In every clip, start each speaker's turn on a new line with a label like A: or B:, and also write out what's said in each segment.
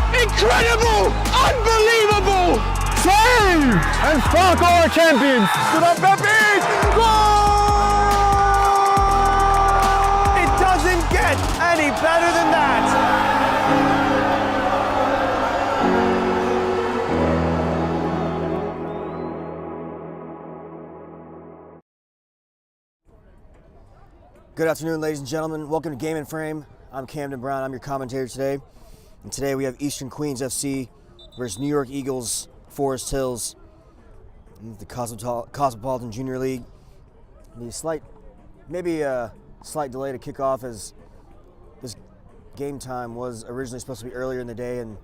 A: Incredible! Unbelievable!
B: Save! And Spark are champions!
A: Good on Pepe! Goal! It doesn't get any better than that!
C: Good afternoon, ladies and gentlemen. Welcome to Game and Frame. I'm Camden Brown. I'm your commentator today. And today we have Eastern Queens FC versus New York Eagles, Forest Hills, in the Cosmopolitan Junior League. Maybe a slight delay to kick off, as this game time was originally supposed to be earlier in the day, and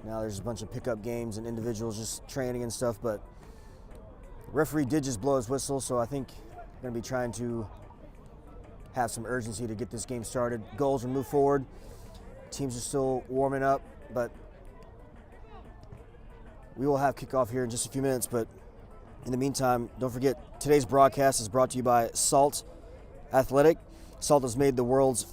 C: now there's a bunch of pickup games and individuals just training and stuff. But the referee did just blow his whistle, so I think we're going to be trying to have some urgency to get this game started. Goals will move forward. Teams are still warming up, but we will have kickoff here in just a few minutes. But in the meantime, don't forget, today's broadcast is brought to you by Salt Athletic. Salt has made the world's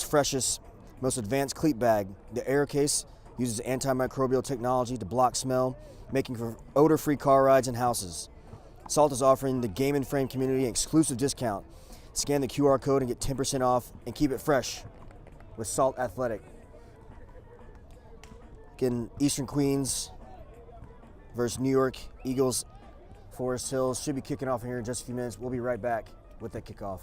C: freshest, most advanced cleat bag. The air case uses antimicrobial technology to block smell, making for odor-free car rides and houses. Salt is offering the Game and Frame community an exclusive discount. Scan the QR code and get 10% off, and keep it fresh with Salt Athletic. Again, Eastern Queens versus New York Eagles, Forest Hills should be kicking off here in just a few minutes. We'll be right back with that kickoff.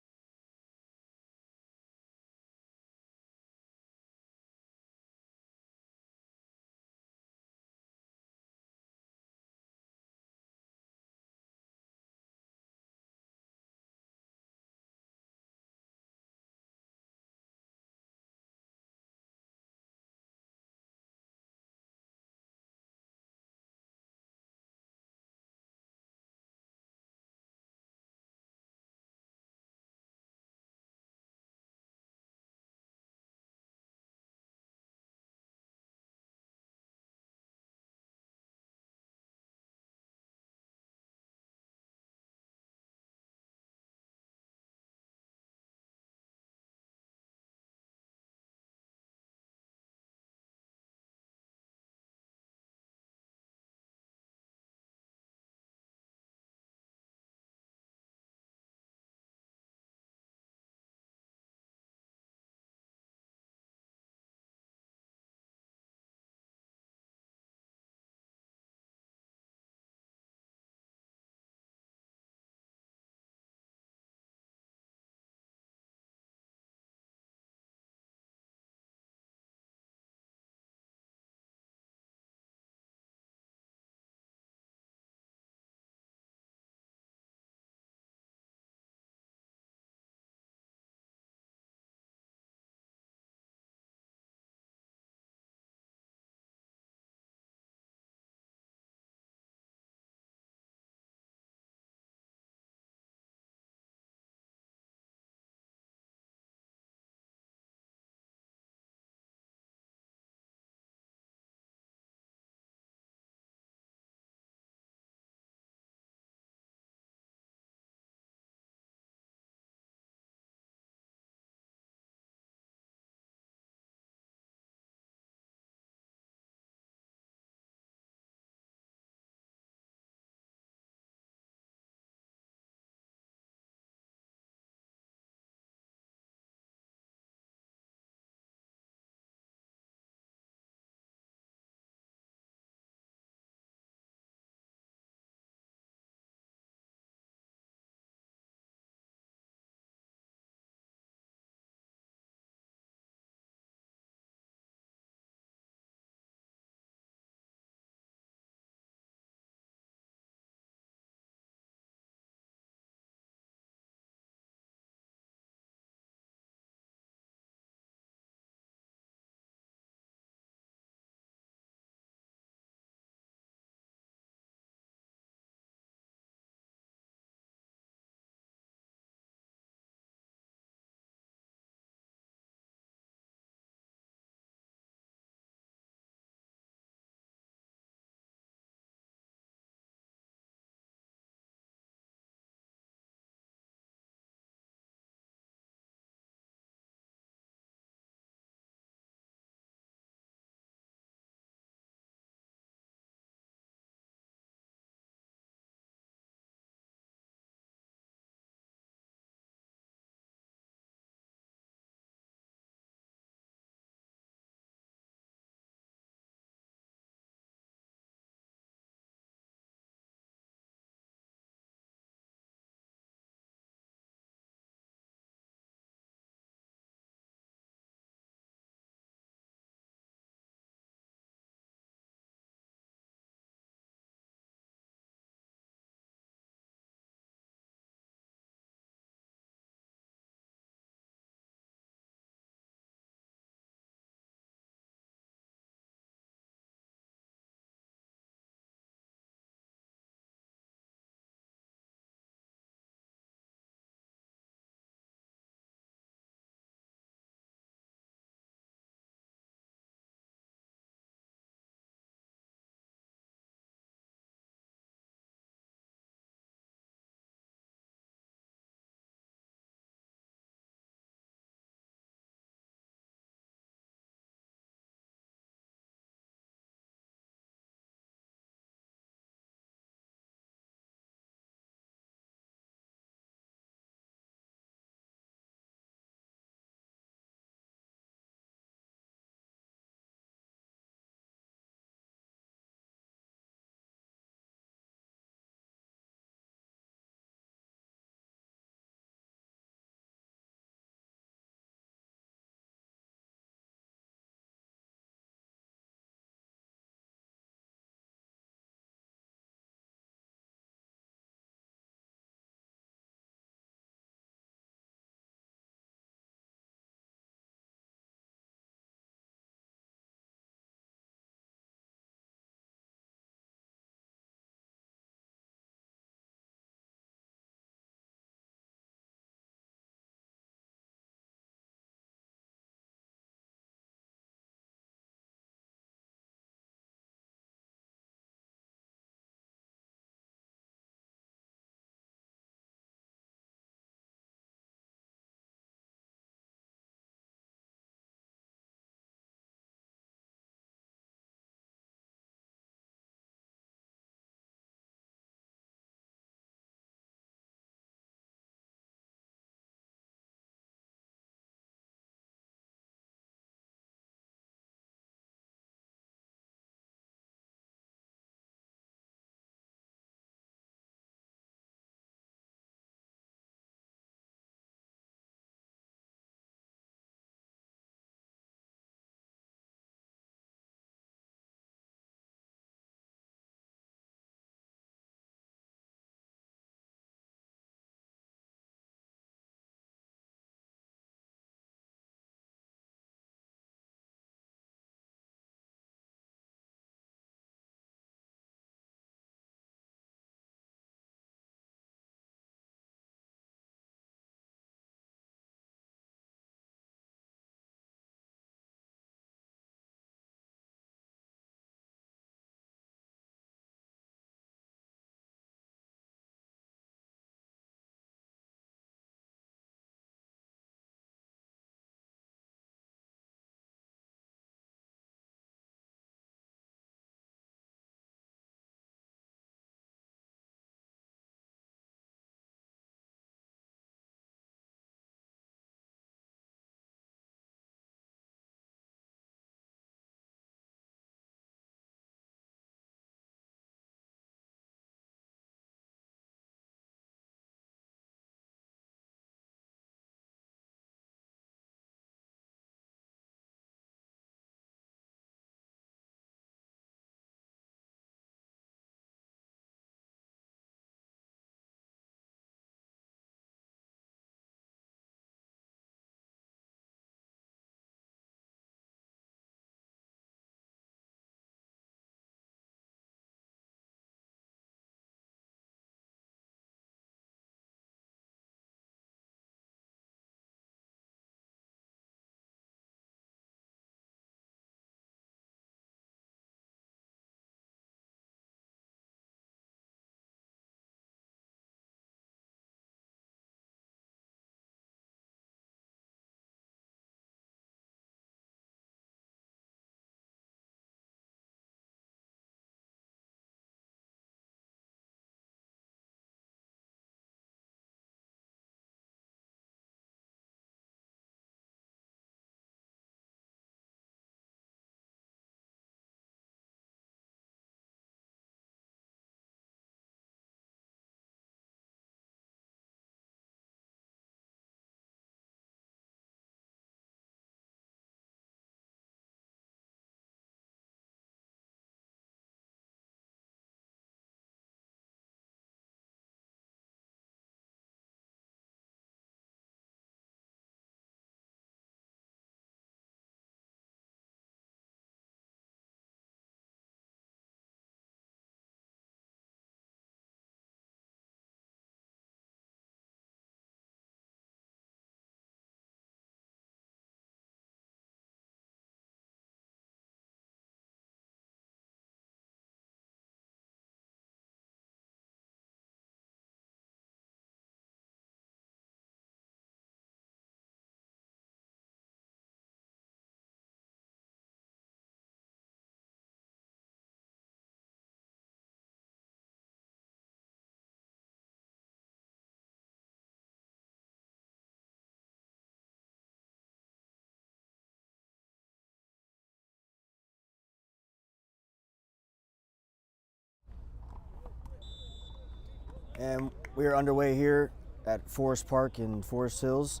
C: And we are underway here at Forest Park in Forest Hills.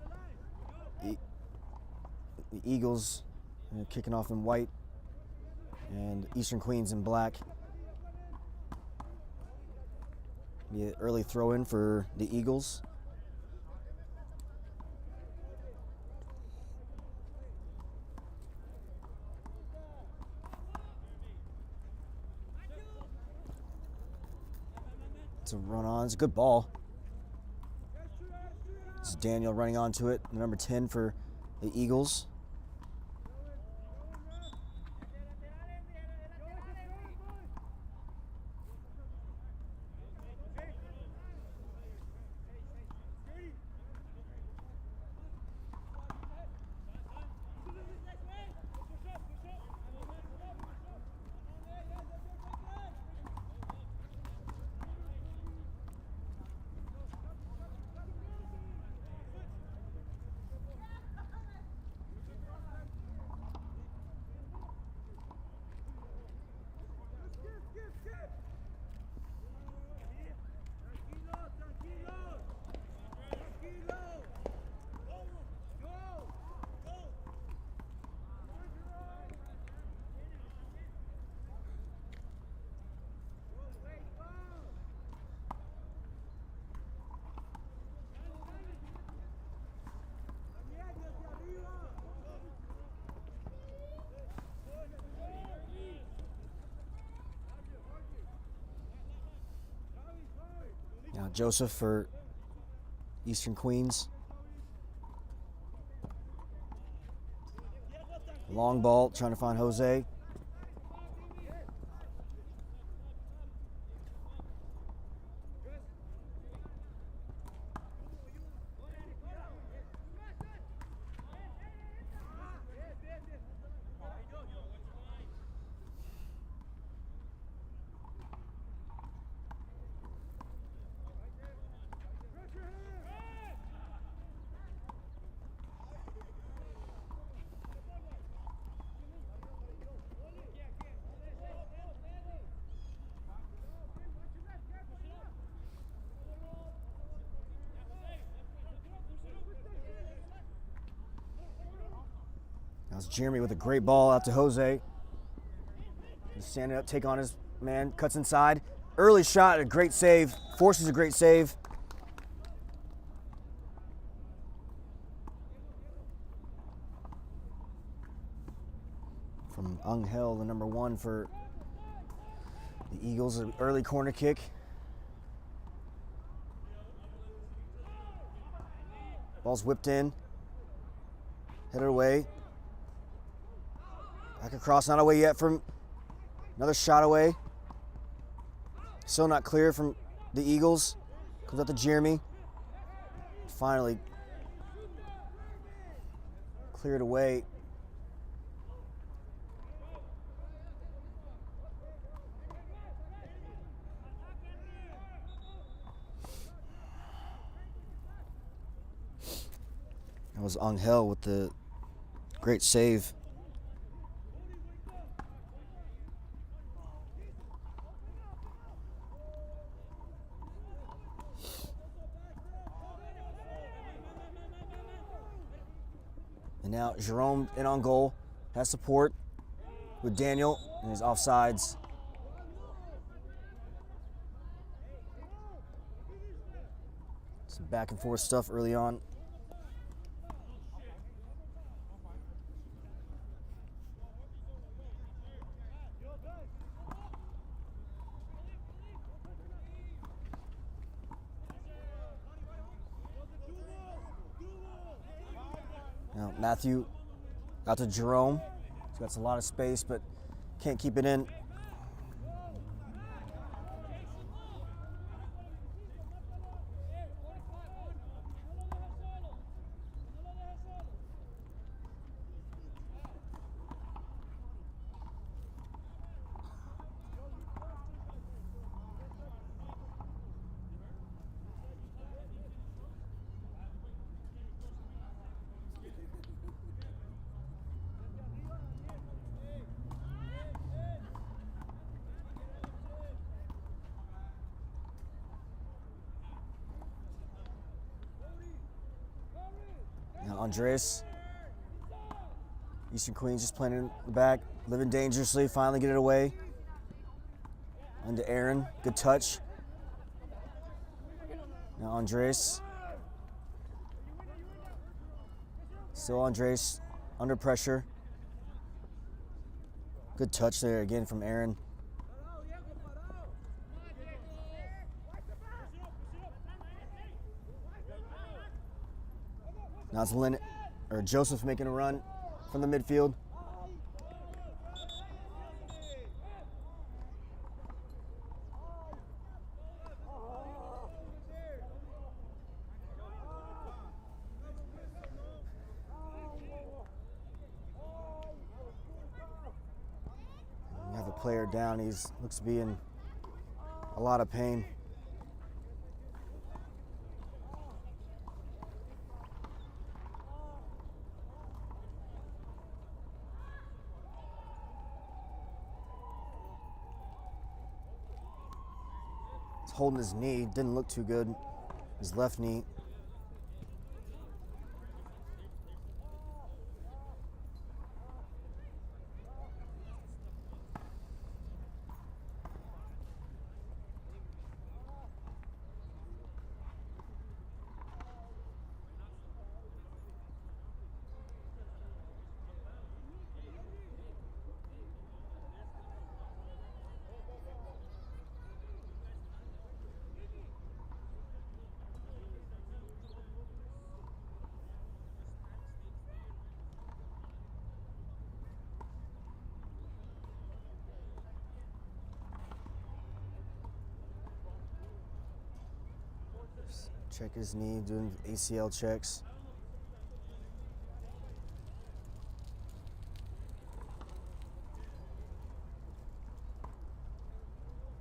C: The Eagles kicking off in white and Eastern Queens in black. The early throw in for the Eagles. It's a run on. It's a good ball. This is Daniel running onto it, number 10 for the Eagles. Now Joseph for Eastern Queens. Long ball, trying to find Jose. That was Jeremy with a great ball out to Jose. He's standing up, take on his man, cuts inside. Early shot, a great save. Forces a great save. From Angel, the number 1 for the Eagles, an early corner kick. Ball's whipped in. Headed away. Back across, not away yet from another shot away. Still not clear from the Eagles. Comes up to Jeremy. Finally cleared away. That was Angel with the great save. And now Jerome in on goal, has support with Daniel and his offsides. Some back and forth stuff early on. Now Matthew out to Jerome. He's got a lot of space, but can't keep it in. Andres. Eastern Queens just playing in the back, living dangerously, finally get it away. Into Aaron, good touch. Now Andres. Still Andres, under pressure. Good touch there again from Aaron. Now it's Joseph making a run from the midfield. You have a player down. Looks to be in a lot of pain. He's holding his knee. Didn't look too good. His left knee. Check his knee, doing ACL checks.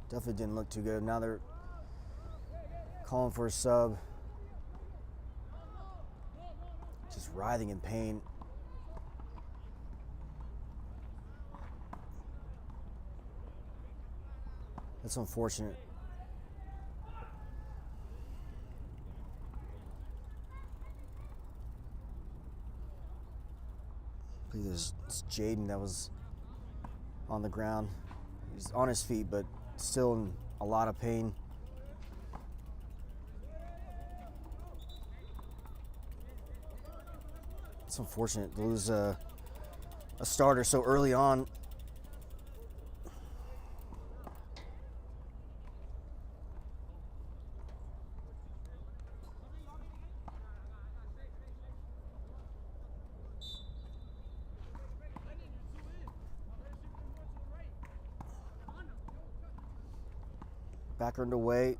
C: Definitely didn't look too good. Now they're calling for a sub. Just writhing in pain. That's unfortunate. I believe it's Jaden that was on the ground. He's on his feet, but still in a lot of pain. It's unfortunate to lose a starter so early on. Back underway.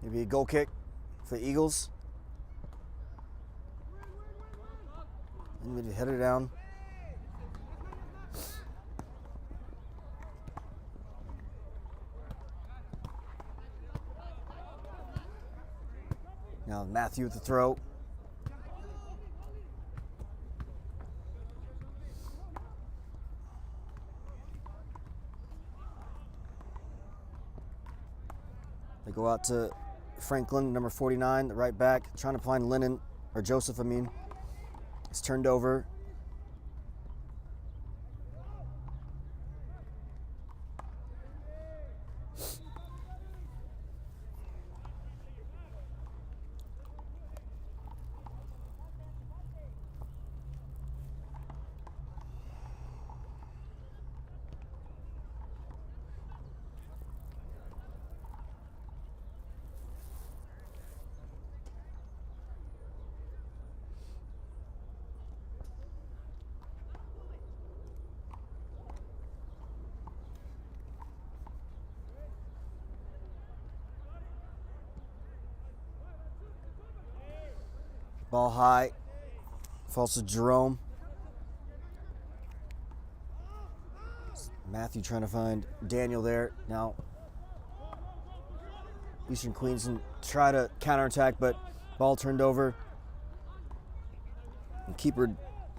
C: Maybe a goal kick for the Eagles. And we head it down. Now Matthew with the throw. They go out to Franklin, number 49, the right back, trying to find Joseph, I mean. It's turned over. Ball high. Falls to Jerome. Matthew trying to find Daniel there. Now, Eastern Queensland try to counterattack, but ball turned over. And keeper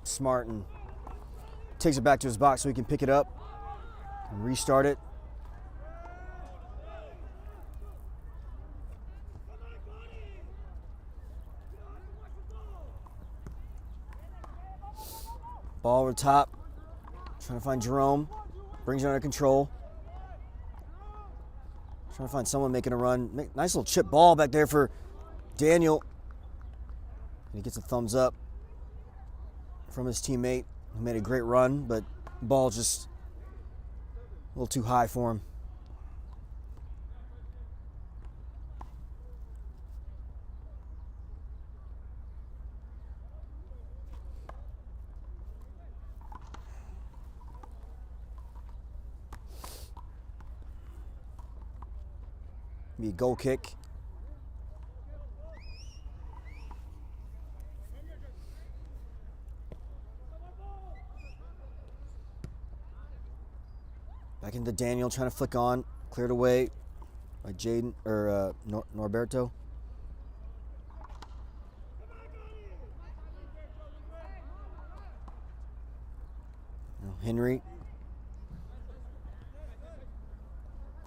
C: smart and takes it back to his box so he can pick it up and restart it. Ball over the top. Trying to find Jerome. Brings it under control. Trying to find someone making a run. Nice little chip ball back there for Daniel. And he gets a thumbs up from his teammate, who made a great run, but ball just a little too high for him. Be a goal kick. Back into Daniel, trying to flick on. Cleared away by Jaden or Norberto. Now Henry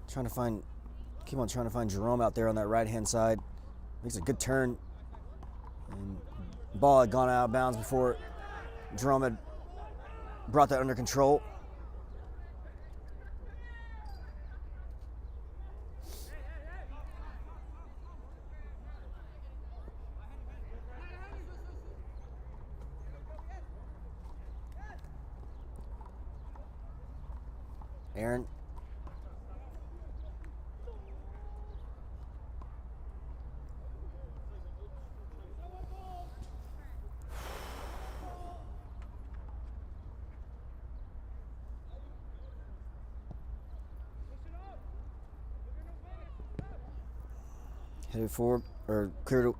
C: trying to find Jerome out there on that right-hand side. Makes a good turn. And the ball had gone out of bounds before Jerome had brought that under control. Aaron. Headed forward, or cleared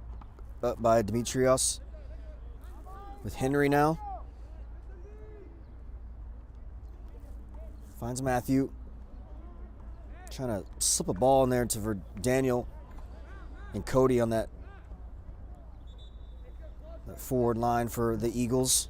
C: up by Dimitrios. With Henry now. Finds Matthew. Trying to slip a ball in there for Daniel and Cody on that forward line for the Eagles.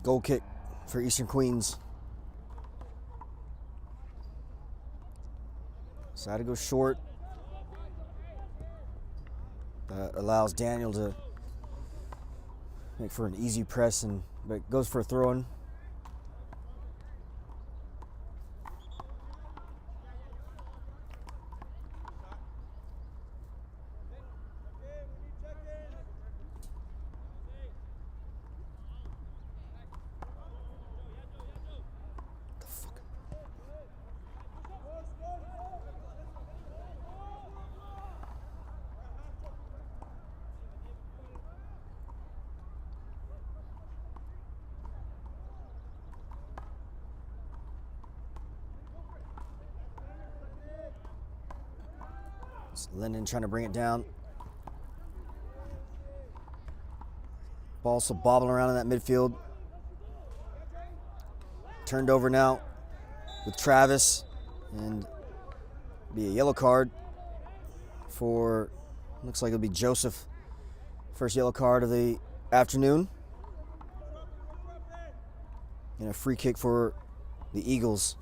C: Goal kick for Eastern Queens. Decided to go short. That allows Daniel to make for an easy press, but goes for a throw-in. Linden trying to bring it down. Ball still bobbling around in that midfield. Turned over now with Travis, and be a yellow card for, looks like it'll be Joseph. First yellow card of the afternoon. And a free kick for the Eagles.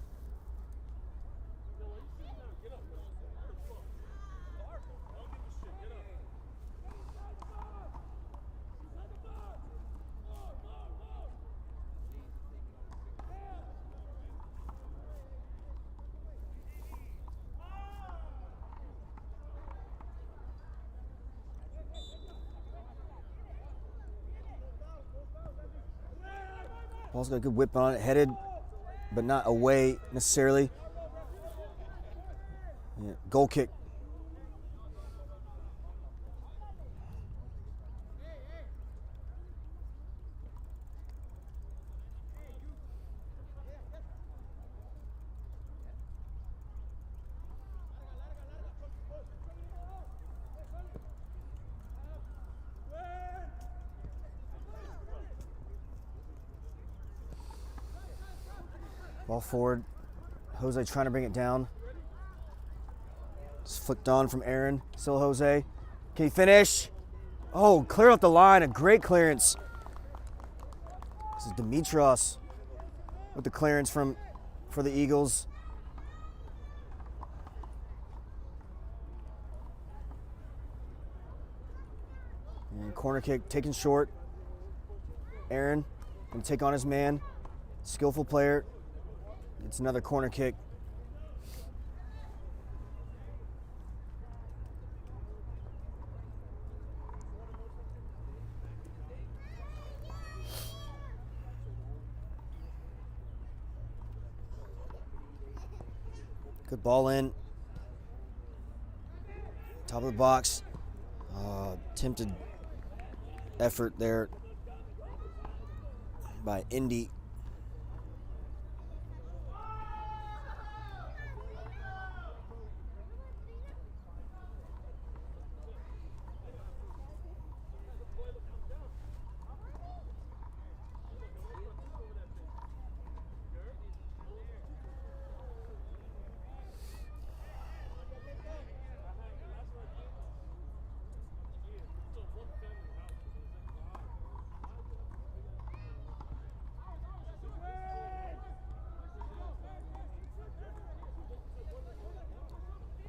C: Ball's got a good whip on it, headed, but not away necessarily. Yeah, goal kick. Ball forward. Jose trying to bring it down. It's flicked on from Aaron. Still Jose. Can he finish? Oh, clear up the line. A great clearance. This is Dimitros with the clearance for the Eagles. And corner kick taken short. Aaron going to take on his man. Skillful player. It's another corner kick. Good ball in. Top of the box. Attempted effort there by Indy.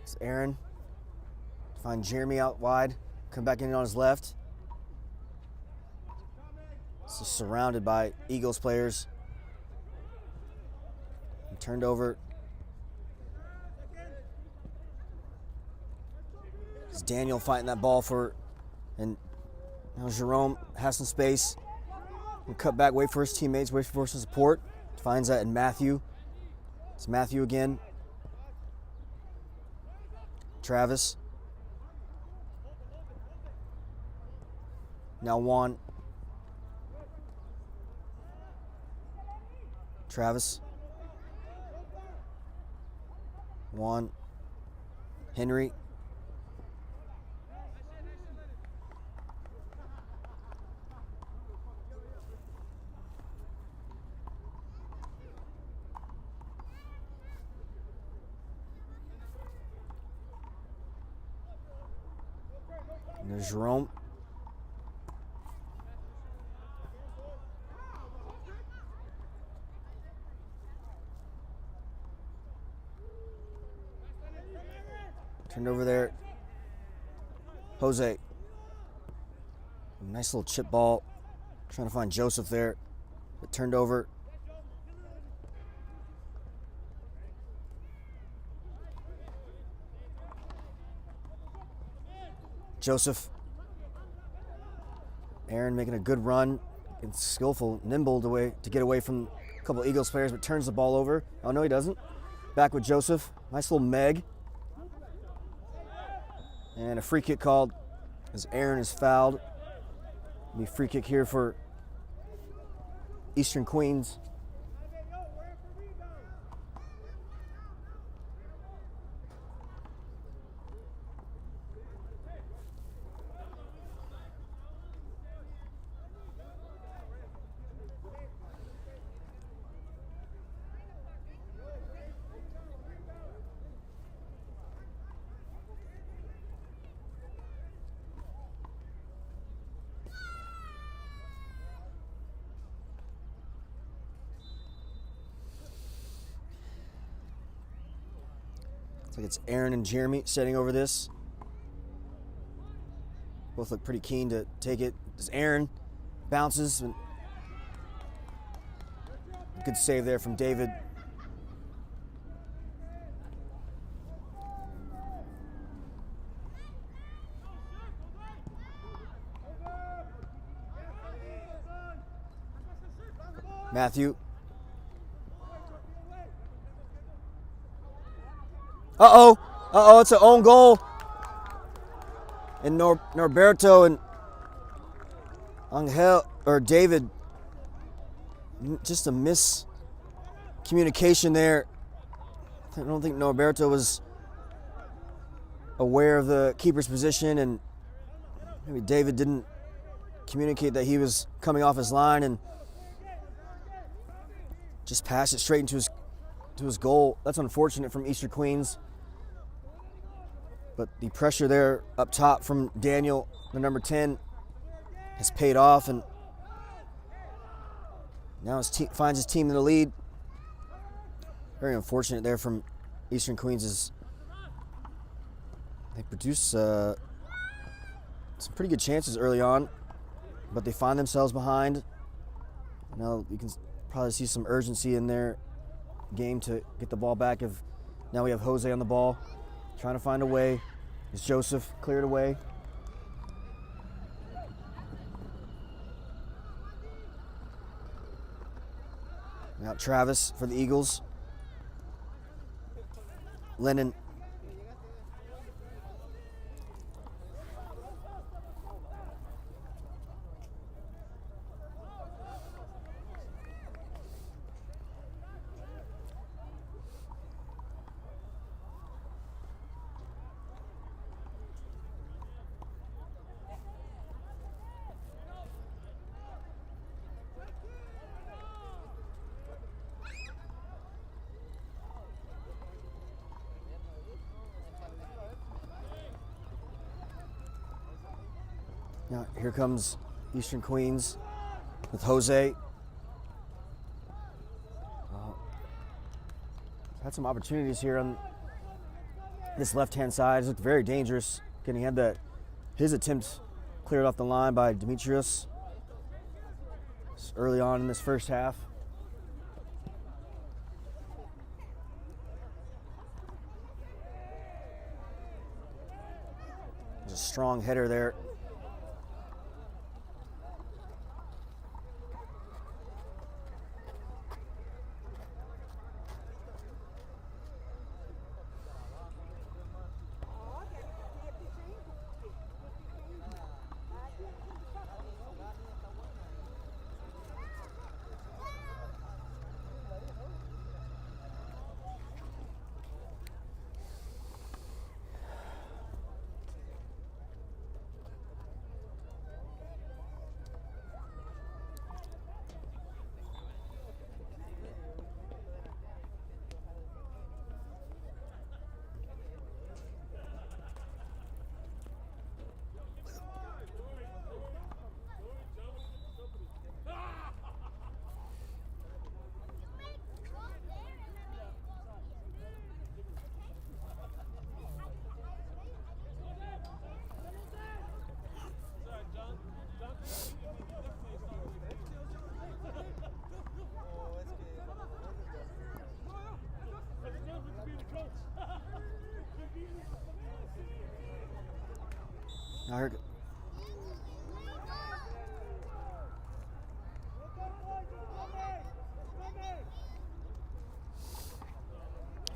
C: It's Aaron. Find Jeremy out wide. Come back in on his left. It's just surrounded by Eagles players. And turned over. It's Daniel fighting that ball for, and now Jerome has some space. And cut back, wait for his teammates, wait for some support. Finds that in Matthew. It's Matthew again. Travis. Now Juan. Travis. Juan. Henry. And there's Jerome. Turned over there. Jose. Nice little chip ball. Trying to find Joseph there. But turned over. Joseph. Aaron making a good run. And skillful, nimble to get away from a couple Eagles players, but turns the ball over. Oh, no, he doesn't. Back with Joseph. Nice little Meg. And a free kick called as Aaron is fouled. Be free kick here for Eastern Queens. Like it's Aaron and Jeremy setting over this. Both look pretty keen to take it. As Aaron bounces. And good save there from David. Matthew. Uh-oh. Uh-oh, it's an own goal. And Norberto and Angel, or David, just a miscommunication there. I don't think Norberto was aware of the keeper's position, and maybe David didn't communicate that he was coming off his line and just passed it straight into his goal. That's unfortunate from Eastern Queens. But the pressure there up top from Daniel, the number 10, has paid off, and now his team finds his team in the lead. Very unfortunate there from Eastern Queens. They produced some pretty good chances early on, but they find themselves behind. Now you can probably see some urgency in their game to get the ball back. Now we have Jose on the ball, trying to find a way. Is Joseph cleared away? Now Travis for the Eagles. Lennon. Now here comes Eastern Queens with Jose. Had some opportunities here on this left-hand side. It looked very dangerous. Again, he had his attempt cleared off the line by Demetrius early on in this first half. There's a strong header there.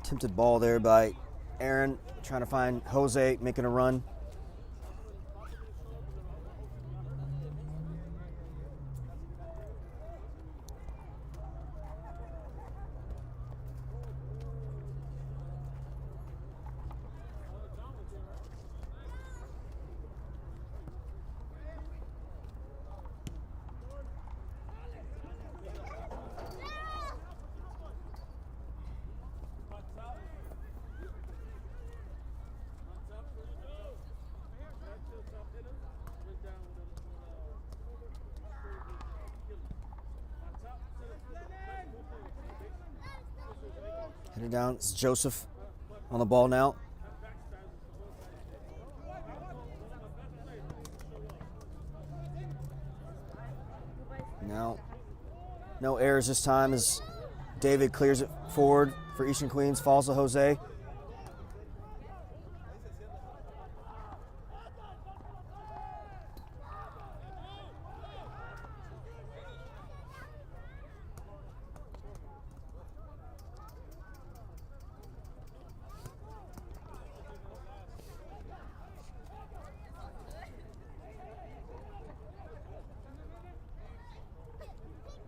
C: Attempted ball there by Aaron, trying to find Jose, making a run. Headed down, it's Joseph on the ball now. Now, no errors this time as David clears it forward for Eastern Queens, falls to Jose.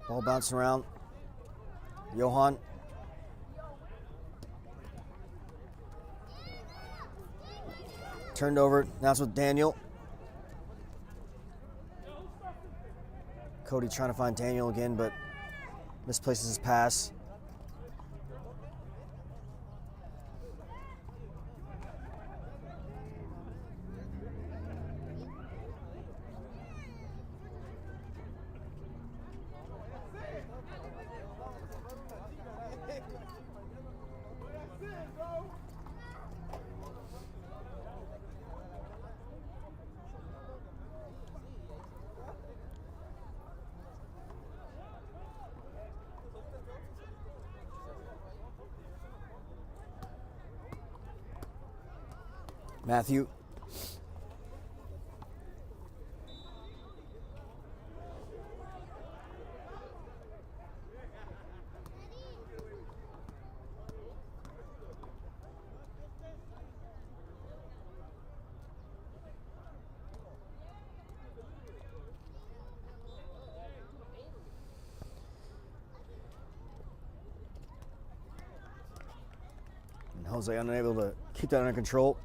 C: Ball bouncing around. Johan. Turned over. Now it's with Daniel. Cody trying to find Daniel again, but misplaces his pass. Matthew. And Jose unable to keep that under control.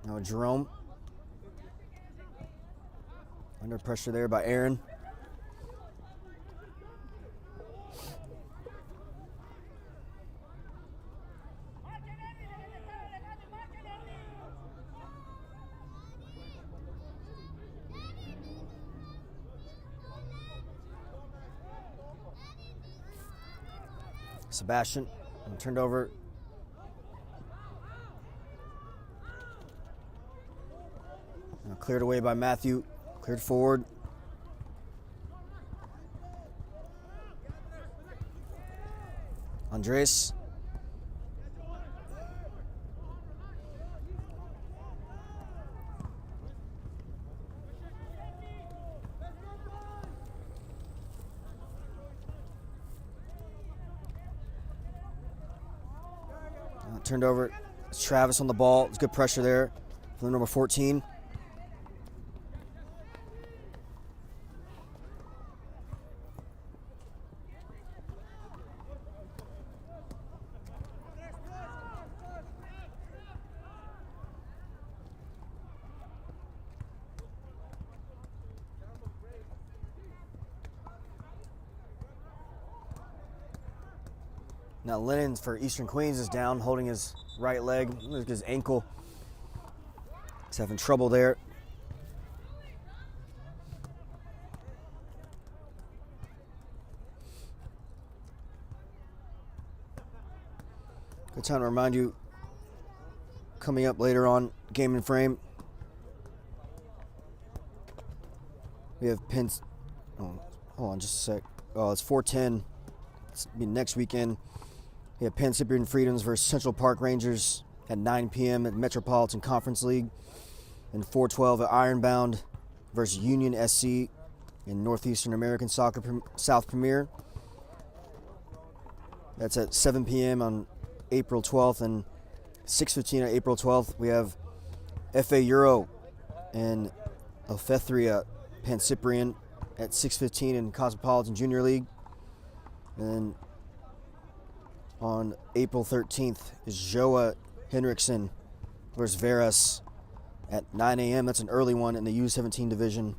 C: Now Jerome. Under pressure there by Aaron. Sebastian turned over. Now cleared away by Matthew. Cleared forward. Andres. Turned over. It's Travis on the ball. It's good pressure there from the number 14. Now Lennon for Eastern Queens is down, holding his right leg, his ankle. He's having trouble there. Good time to remind you, coming up later on Game and Frame, we have pins. Oh, hold on just a sec. Oh, it's 4:10. It's be next weekend. We have Penn Cyprian Freedoms versus Central Park Rangers at 9 p.m. at Metropolitan Conference League. And 4:12 at Ironbound versus Union SC in Northeastern American Soccer South Premier. That's at 7 p.m. on April 12th, and 6:15 on April 12th. We have FA Euro and Elfethria Penn Cyprian at 6:15 in Cosmopolitan Junior League. And then on April 13th is Joa Henriksen versus Veras at 9 a.m. That's an early one in the U17 division.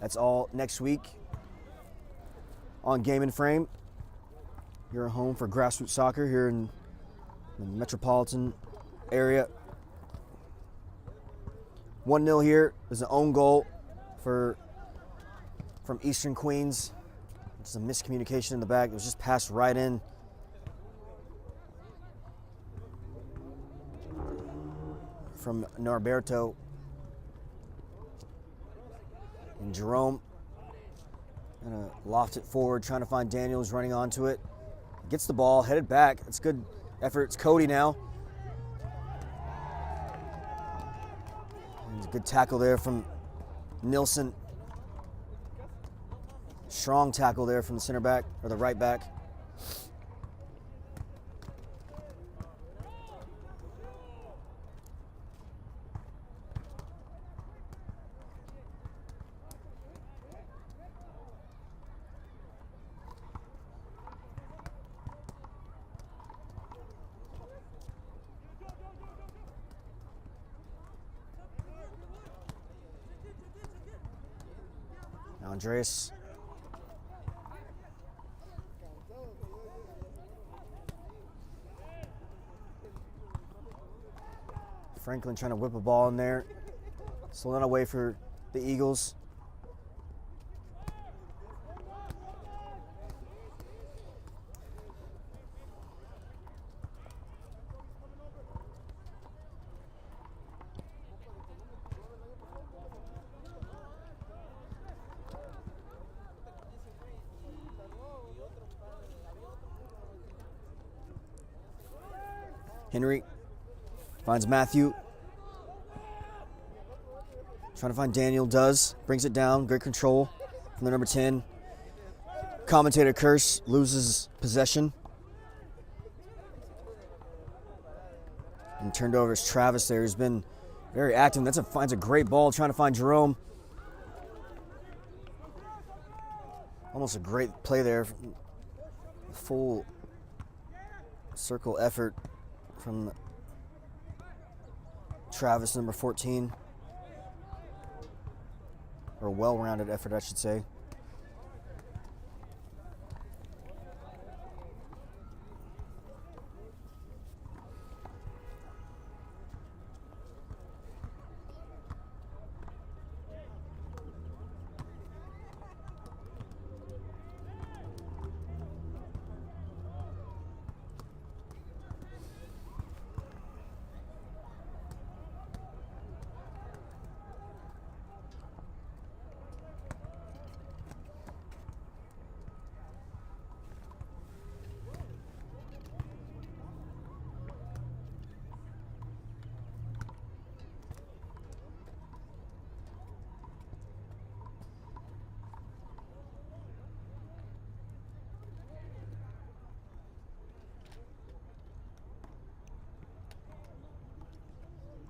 C: That's all next week on Game and Frame. You're home for grassroots soccer here in the metropolitan area. 1-0 here. There's an own goal from Eastern Queens. Just a miscommunication in the back. It was just passed right in. From Norberto. And Jerome gonna loft it forward, trying to find Daniels, running onto it. Gets the ball, headed back. It's good effort. It's Cody now. And a good tackle there from Nilsson. Strong tackle there from the center back, or the right back. Andreas. Franklin trying to whip a ball in there. Slow that away for the Eagles. Henry finds Matthew. Trying to find Daniel, does. Brings it down, great control from the number 10. Commentator Curse loses possession. And turned over is Travis there, who's been very active. Finds a great ball, trying to find Jerome. Almost a great play there. Full circle effort from Travis, number 14. Or a well-rounded effort, I should say.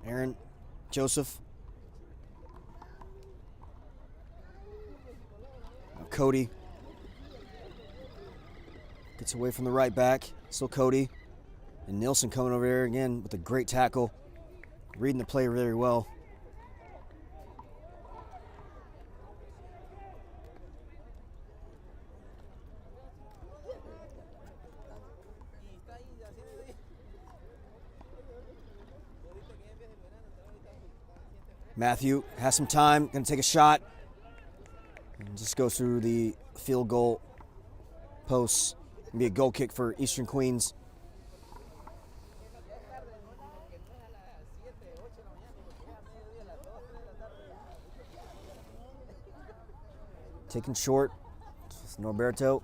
C: Aaron Joseph. Now Cody gets away from the right back. Still Cody. And Nielsen coming over there again with a great tackle. Reading the play very well. Matthew has some time, gonna take a shot. And just go through the field goal posts. Gonna be a goal kick for Eastern Queens. Taken short, it's Norberto.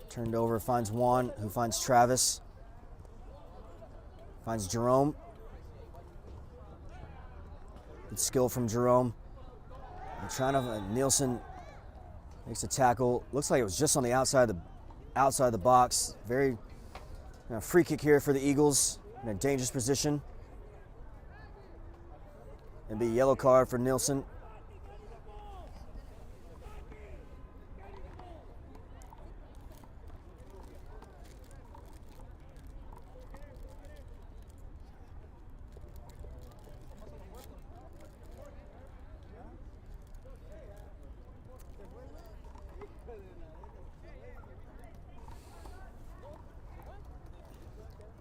C: Turned over, finds Juan, who finds Travis. Finds Jerome. Good skill from Jerome. And trying to Nielsen makes a tackle. Looks like it was just on the outside of the box. Very free kick here for the Eagles in a dangerous position. It'd be a yellow card for Nielsen.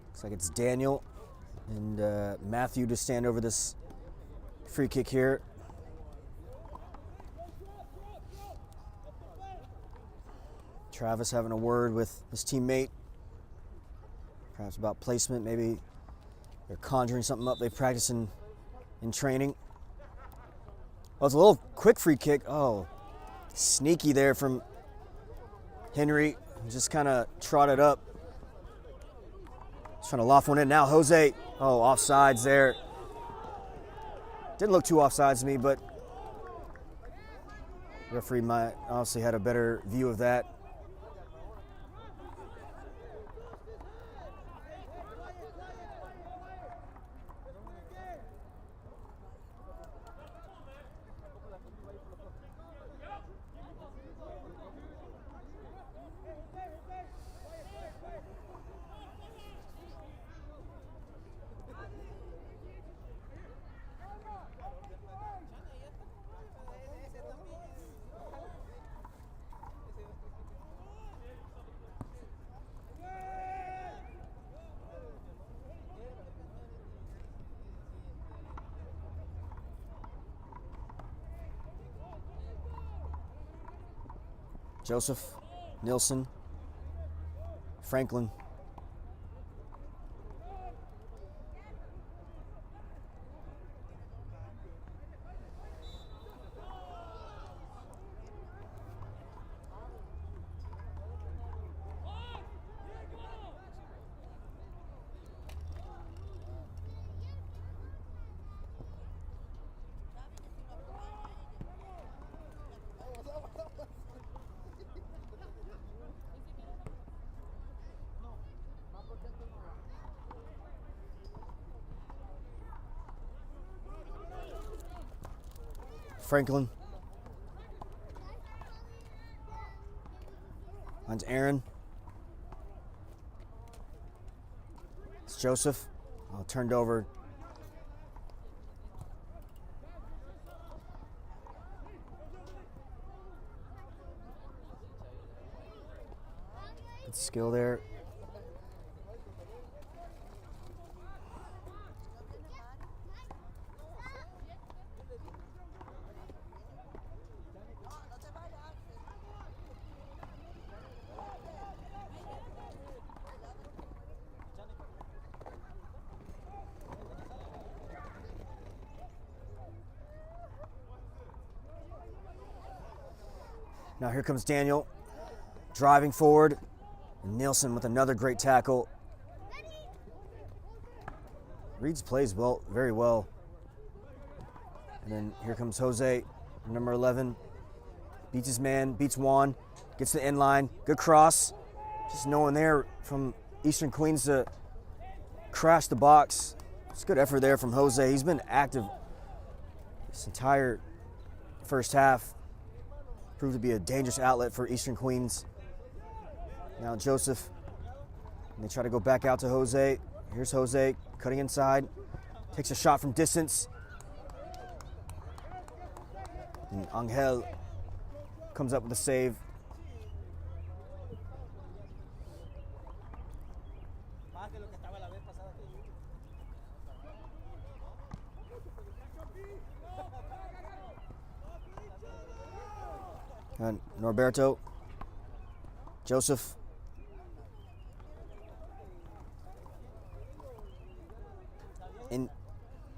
C: Looks like it's Daniel and Matthew to stand over this free kick here. Travis having a word with his teammate, perhaps about placement. Maybe they're conjuring something up they practice in training. Oh, it's a little quick free kick. Oh, sneaky there from Henry. Just kind of trotted up. Trying to loft one in now. Jose, offsides there. Didn't look too offsides to me, but referee might obviously had a better view of that. Joseph, Nilsson, Franklin. Franklin. Finds Aaron. It's Joseph. Oh, turned over. Good skill there. Now here comes Daniel, driving forward, and Nilsson with another great tackle. Reads plays well, very well. And then here comes Jose, number 11, beats his man, beats Juan, gets the end line, good cross. Just no one there from Eastern Queens to crash the box. It's good effort there from Jose. He's been active this entire first half. Proved to be a dangerous outlet for Eastern Queens. Now Joseph, and they try to go back out to Jose. Here's Jose, cutting inside, takes a shot from distance. And Angel comes up with a save. And Norberto, Joseph,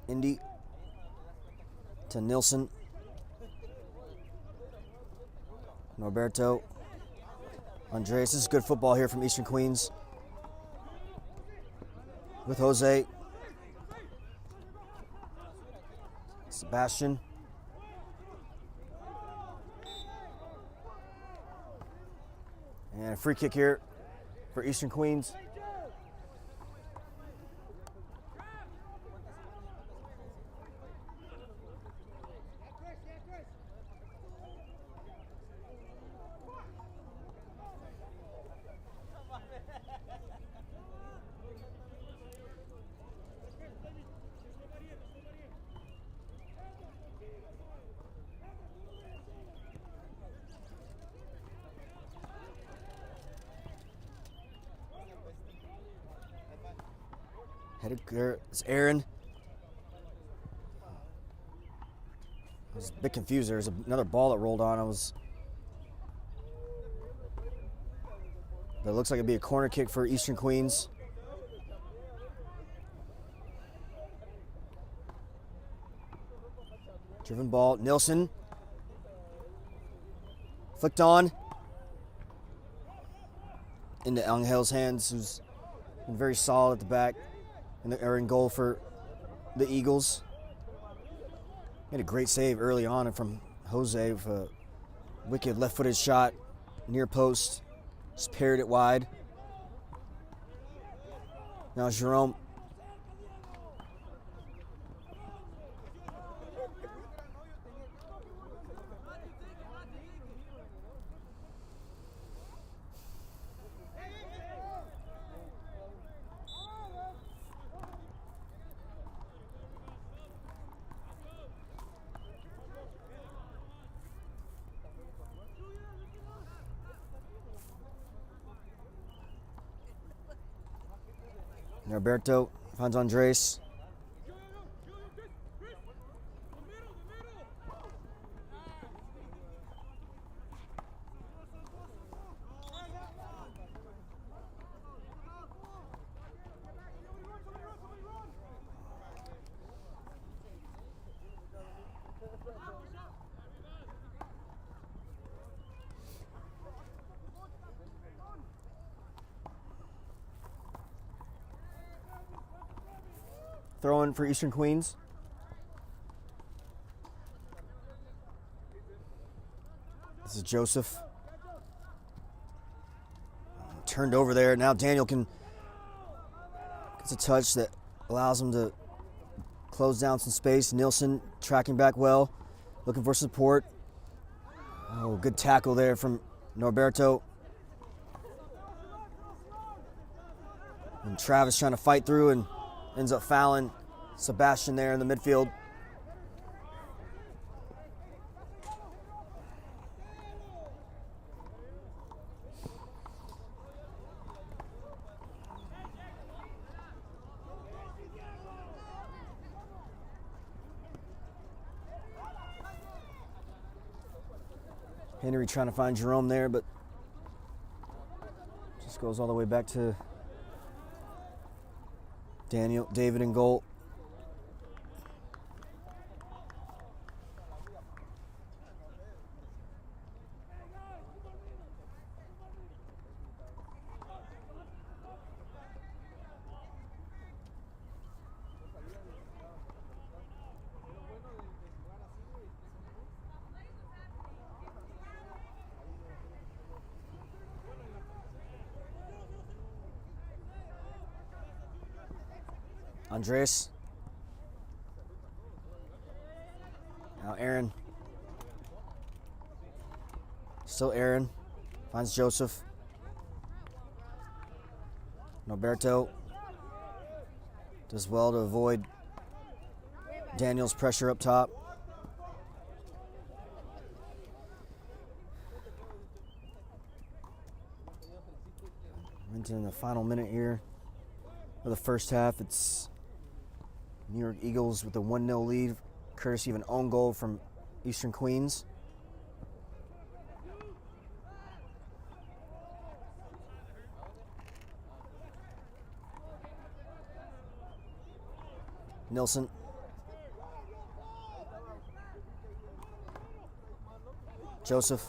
C: Indy to Nilsson, Norberto, Andres. This is good football here from Eastern Queens with Jose, Sebastian. And a free kick here for Eastern Queens. Headed there, it's Aaron. I was a bit confused. There was another ball that rolled on. But it looks like it'd be a corner kick for Eastern Queens. Driven ball, Nilsson. Flicked on. Into Angel's hands, who's been very solid at the back. Are in goal for the Eagles. Made a great save early on from Jose with a wicked left-footed shot near post. Just parried it wide. Now Jerome. Norberto finds Andres. throwing for Eastern Queens. This is Joseph. Turned over there. Now Daniel gets a touch that allows him to close down some space. Nilsson tracking back well, looking for support. Oh, good tackle there from Norberto. And Travis trying to fight through and ends up fouling Sebastian there in the midfield. Henry trying to find Jerome there, but just goes all the way back to David in goal. Andres. Now Aaron. Still Aaron. Finds Joseph. Norberto does well to avoid Daniel's pressure up top. Into the final minute here of the first half. It's New York Eagles with a 1-0 lead, courtesy of an own goal from Eastern Queens. Nilsson. Joseph.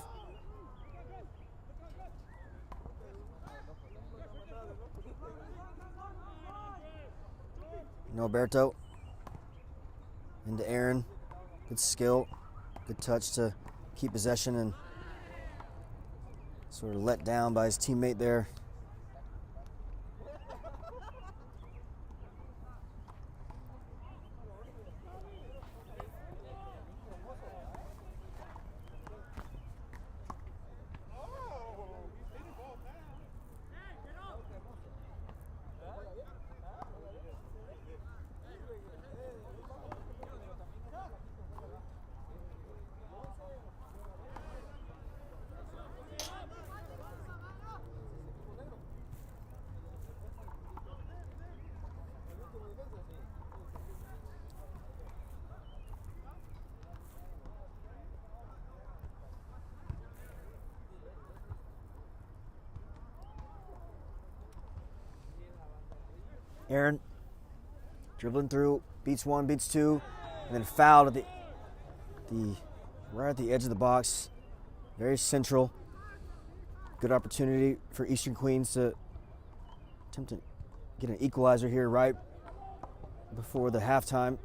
C: Norberto. Into Aaron. Good skill. Good touch to keep possession and sort of let down by his teammate there. Aaron dribbling through, beats one, beats two, and then fouled at right at the edge of the box. Very central. Good opportunity for Eastern Queens to attempt to get an equalizer here right before the halftime.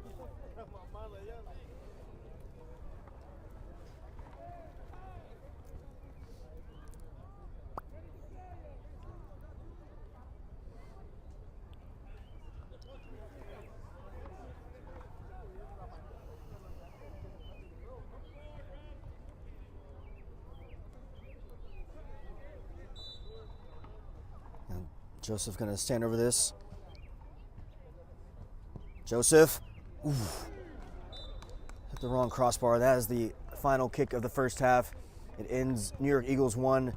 C: Joseph gonna stand over this. Joseph. Oof. Hit the wrong crossbar. That is the final kick of the first half. It ends New York Eagles 1,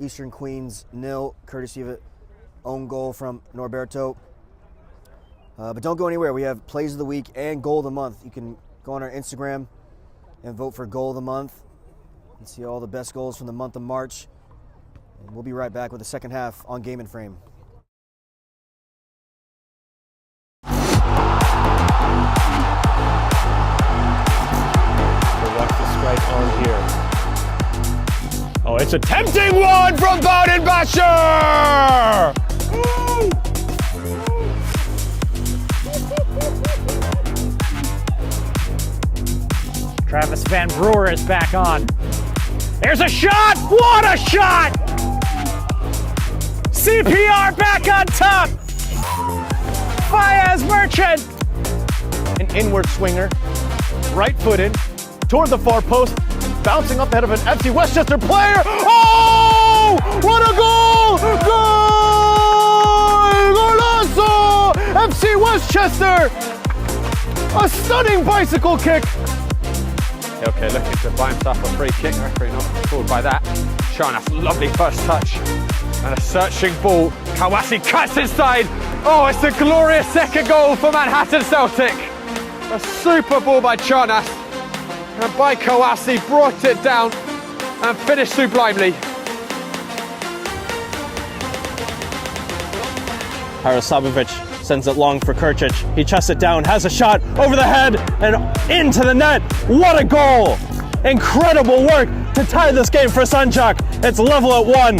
C: Eastern Queens 0, courtesy of an own goal from Norberto. But don't go anywhere. We have plays of the week and goal of the month. You can go on our Instagram and vote for goal of the month and see all the best goals from the month of March. And we'll be right back with the second half on Game and Frame.
B: Watch the strike on here. Oh, it's a tempting one from Bodenbacher! Travis Van Brewer is back on. There's a shot! What a shot! CPR back on top! Fayez Merchant!
A: An inward swinger, right-footed, toward the far post, bouncing up ahead of an FC Westchester player. Oh! What a goal! Goal! Golazo! FC Westchester! A stunning bicycle kick.
D: Okay, looking to buy himself a free kick. Referee not fooled by that. Charnas, lovely first touch. And a searching ball. Kawasi cuts inside. Oh, it's a glorious second goal for Manhattan Celtic. A super ball by Charnas. And by Kawasi, brought it down and finished sublimely.
E: Harasabovic sends it long for Kurcic. He chests it down, has a shot over the head and into the net. What a goal! Incredible work to tie this game for Sanjak. It's level at 1.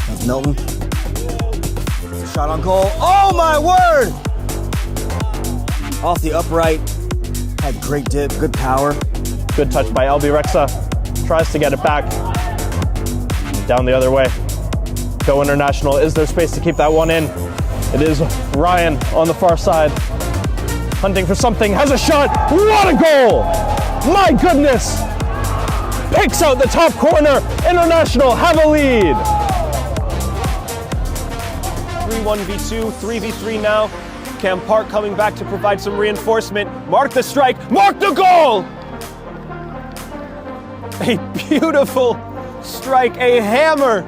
C: That's Milton. Shot on goal. Oh my word! Off the upright. Had great dip, good power.
E: Good touch by Albi Rexa. Tries to get it back. Down the other way. Go International. Is there space to keep that one in? It is Ryan on the far side. Hunting for something. Has a shot. What a goal! My goodness! Picks out the top corner. International have a lead. 3-1v2, 3v3 now. Cam Park coming back to provide some reinforcement. Mark the strike. Mark the goal! A beautiful strike. A hammer.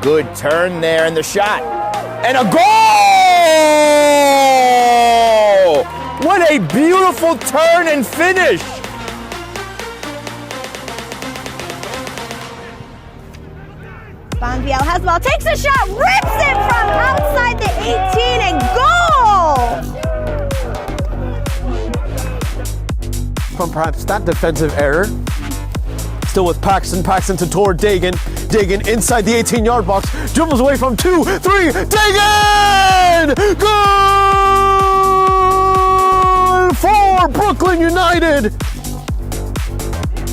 F: Good turn there in the shot. And a goal! What a beautiful turn and finish.
G: Bonviel has the ball, takes a shot, rips it from outside the 18 and goal!
A: From perhaps that defensive error. Still with Paxton. Paxton to toward Dagan. Dagan inside the 18-yard box. Dribbles away from 2, 3. Dagan! Goal for Brooklyn United!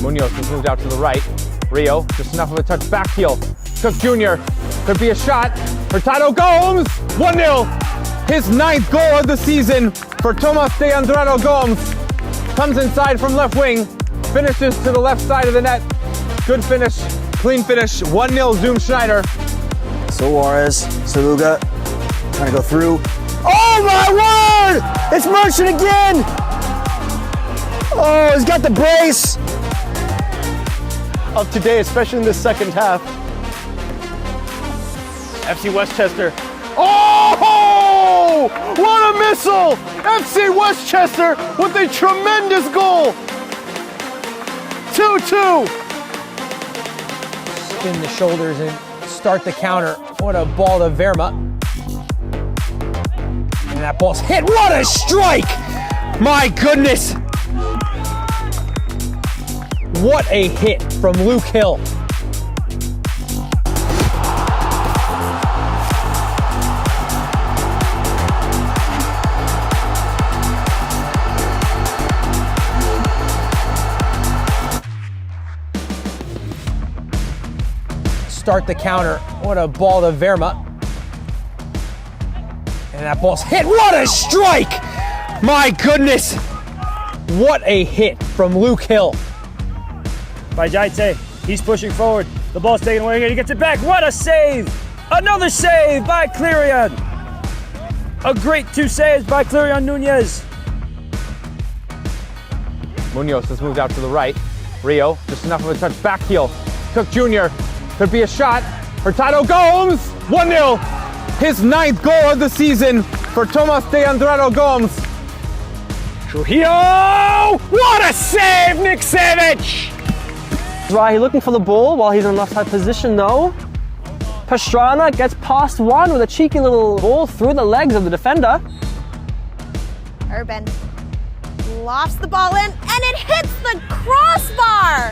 D: Munoz has moved out to the right. Rio, just enough of a touch back heel. Cook Jr. Could be a shot. Hurtado Gomes, 1-0. His 9th goal of the season for Tomas de Andrade Gomes. Comes inside from left wing. Finishes to the left side of the net. Good finish, clean finish. 1-0 Zoom Schneider.
C: Suarez, Saluga, trying to go through. Oh my word! It's Merchant again! Oh, he's got the brace.
A: Of today, especially in the second half. FC Westchester. Oh! What a missile! FC Westchester with a tremendous goal. 2-2.
H: Spin the shoulders and start the counter. What a ball to Verma. And that ball's hit. What a strike! My goodness! What a hit from Luke Hill. Start the counter. What a ball to Verma. And that ball's hit. What a strike! My goodness! What a hit from Luke Hill.
B: By Jaite. He's pushing forward. The ball's taken away here. He gets it back. What a save! Another save by Clerion. A great 2 saves by Clerion Nunez.
D: Munoz has moved out to the right. Rio, just enough of a touch back heel. Cook Jr. Could be a shot. Hurtado Gomes, 1-0. His 9th goal of the season for Tomas de Andrade Gomes.
B: Trujillo! What a save, Nick Savic!
I: Rahi looking for the ball while he's in left side position though. Pastrana gets past one with a cheeky little ball through the legs of the defender.
G: Urban lofts the ball in and it hits the crossbar!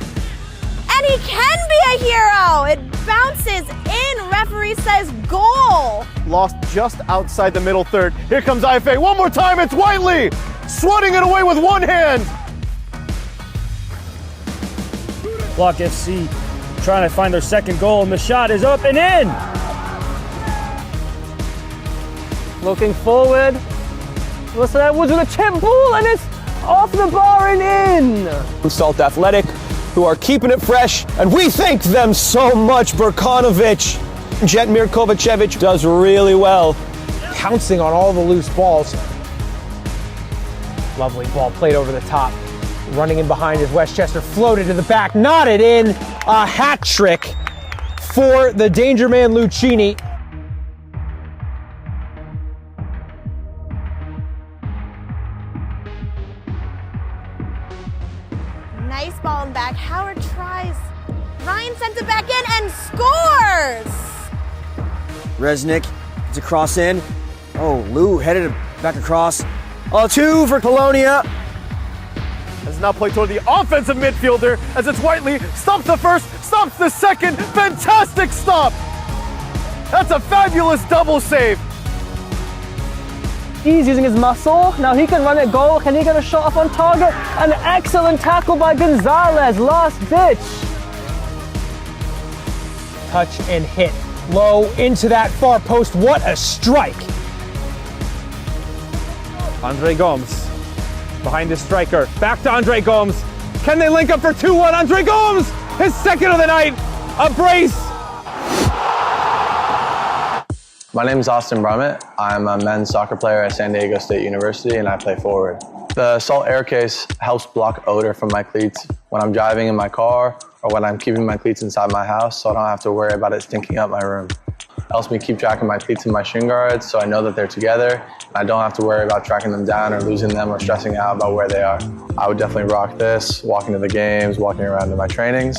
G: And he can be a hero! It bounces in, referee referee says goal.
A: Lost just outside the middle third. Here comes IFA. One more time, it's Whiteley! Swatting it away with one hand.
B: Block FC trying to find their second goal, and the shot is up and in.
I: Looking forward. Listen, Edwards with a chip ball, and it's off the bar and in.
H: Salt Athletic, who are keeping it fresh, and we thank them so much. Berkanovic, Jetmir Kovacevic does really well.
F: Pouncing on all the loose balls. Lovely ball played over the top. Running in behind is Westchester, floated to the back, knotted in. A hat trick for the danger man Lucchini.
G: Nice ball in back. Howard tries. Ryan sends it back in and scores!
C: Resnick, it's a cross in. Oh, Lou headed it back across. 2 for Colonia.
A: Has now played toward the offensive midfielder as it's Whiteley. Stops the first, stops the second. Fantastic stop! That's a fabulous double save.
I: He's using his muscle. Now he can run it goal. Can he get a shot off on target? An excellent tackle by Gonzalez. Last ditch.
F: Touch and hit. Low into that far post. What a strike.
D: Andre Gomes behind the striker. Back to Andre Gomes. Can they link up for 2-1? Andre Gomes, his second of the night. A brace.
J: My name is Austin Brummett. I'm a men's soccer player at San Diego State University, and I play forward. The Salt Air Case helps block odor from my cleats when I'm driving in my car or when I'm keeping my cleats inside my house, so I don't have to worry about it stinking up my room. It helps me keep track of my cleats and my shin guards, so I know that they're together, and I don't have to worry about tracking them down or losing them or stressing out about where they are. I would definitely rock this, walking to the games, walking around to my trainings.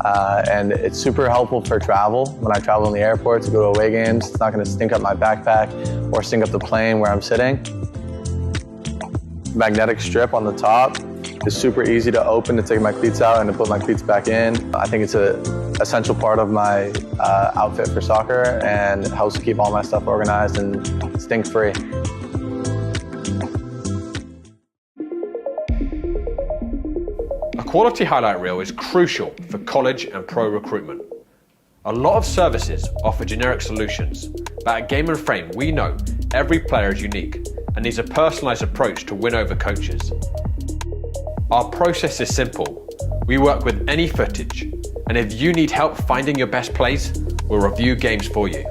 J: And it's super helpful for travel. When I travel in the airport to go to away games, it's not going to stink up my backpack or stink up the plane where I'm sitting. Magnetic strip on the top is super easy to open to take my cleats out and to put my cleats back in. I think it's an essential part of my outfit for soccer, and it helps keep all my stuff organized and stink-free.
D: A quality highlight reel is crucial for college and pro recruitment. A lot of services offer generic solutions, but at Game & Frame we know every player is unique and needs a personalised approach to win over coaches. Our process is simple. We work with any footage, and if you need help finding your best plays, we'll review games for you.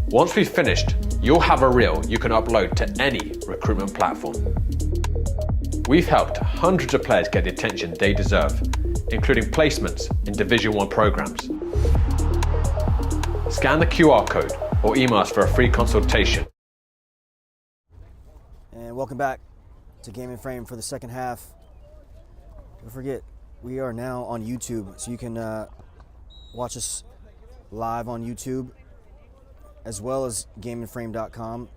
D: Once we've finished, you'll have a reel you can upload to any recruitment platform. We've helped hundreds of players get the attention they deserve, including placements in Division 1 programs. Scan the QR code or email us for a free consultation.
C: And welcome back to Game & Frame for the second half. Don't forget, we are now on YouTube, so you can watch us live on YouTube, as well as GameandFrame.com.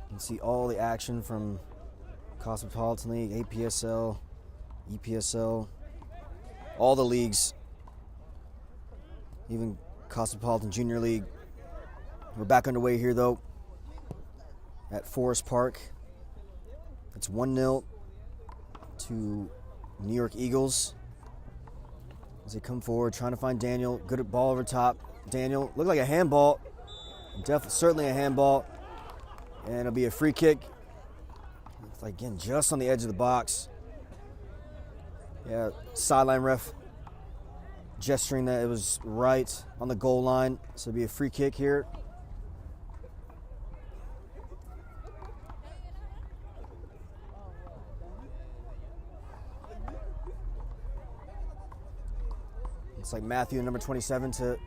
C: You can see all the action from Cosmopolitan League, APSL, EPSL, all the leagues, even Cosmopolitan Junior League. We're back underway here, though, at Forest Park. It's 1-0 to New York Eagles as they come forward, trying to find Daniel. Good at ball over top. Daniel, looked like a handball. Certainly a handball. And it'll be a free kick. It's like, again, just on the edge of the box. Yeah, sideline ref gesturing that it was right on the goal line. So it'll be a free kick here. It's like Matthew, number 27, to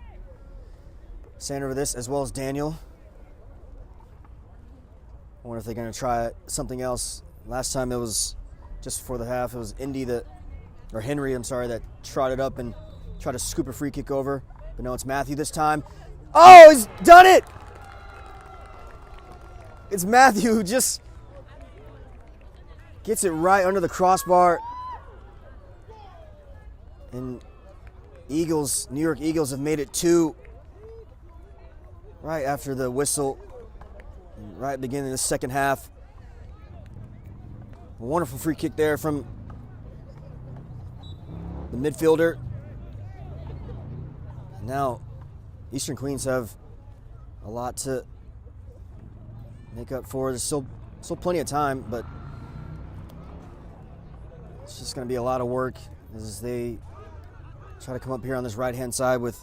C: stand over this, as well as Daniel. I wonder if they're going to try something else. Last time it was just before the half. It was Henry, that trotted up and tried to scoop a free kick over. But no, it's Matthew this time. Oh, he's done it! It's Matthew who just gets it right under the crossbar. And New York Eagles have made it 2 right after the whistle, right at the beginning of the second half. A wonderful free kick there from the midfielder. And now Eastern Queens have a lot to make up for. There's still plenty of time, but it's just going to be a lot of work as they try to come up here on this right-hand side with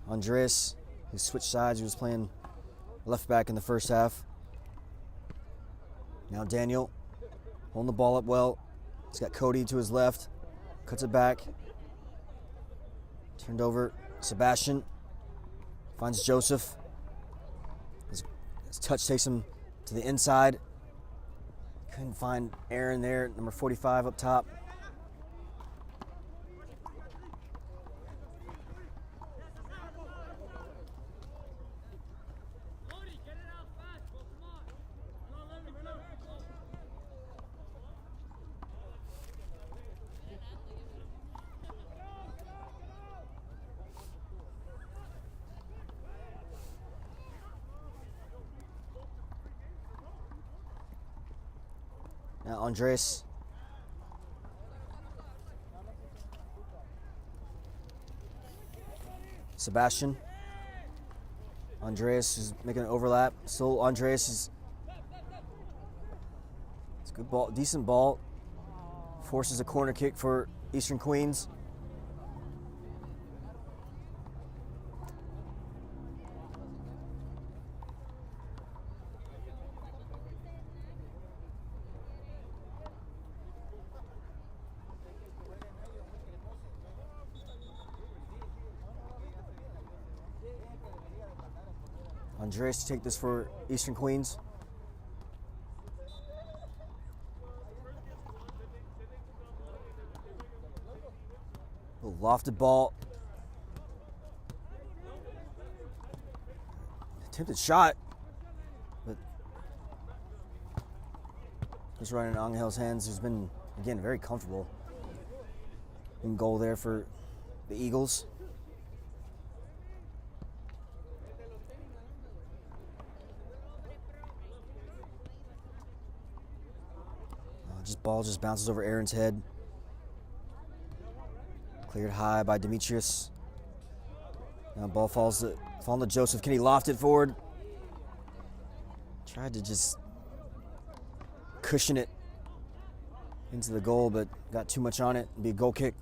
C: Andres, who switched sides. He was playing left back in the first half. Now Daniel holding the ball up well. He's got Cody to his left, cuts it back. Turned over, Sebastian finds Joseph. His touch takes him to the inside. Couldn't find Aaron there, number 45 up top. Now Andres. Sebastian. Andres is making an overlap. Still Andres is. It's a good ball, decent ball. Forces a corner kick for Eastern Queens. Andres to take this for Eastern Queens. A lofted ball. Attempted shot, but just right in Angel's hands, who's been, again, very comfortable in goal there for the Eagles. Ball just bounces over Aaron's head. Cleared high by Demetrius. Now ball falls to Joseph. Can he loft it forward? Tried to just cushion it into the goal, but got too much on it. It'd be a goal kick.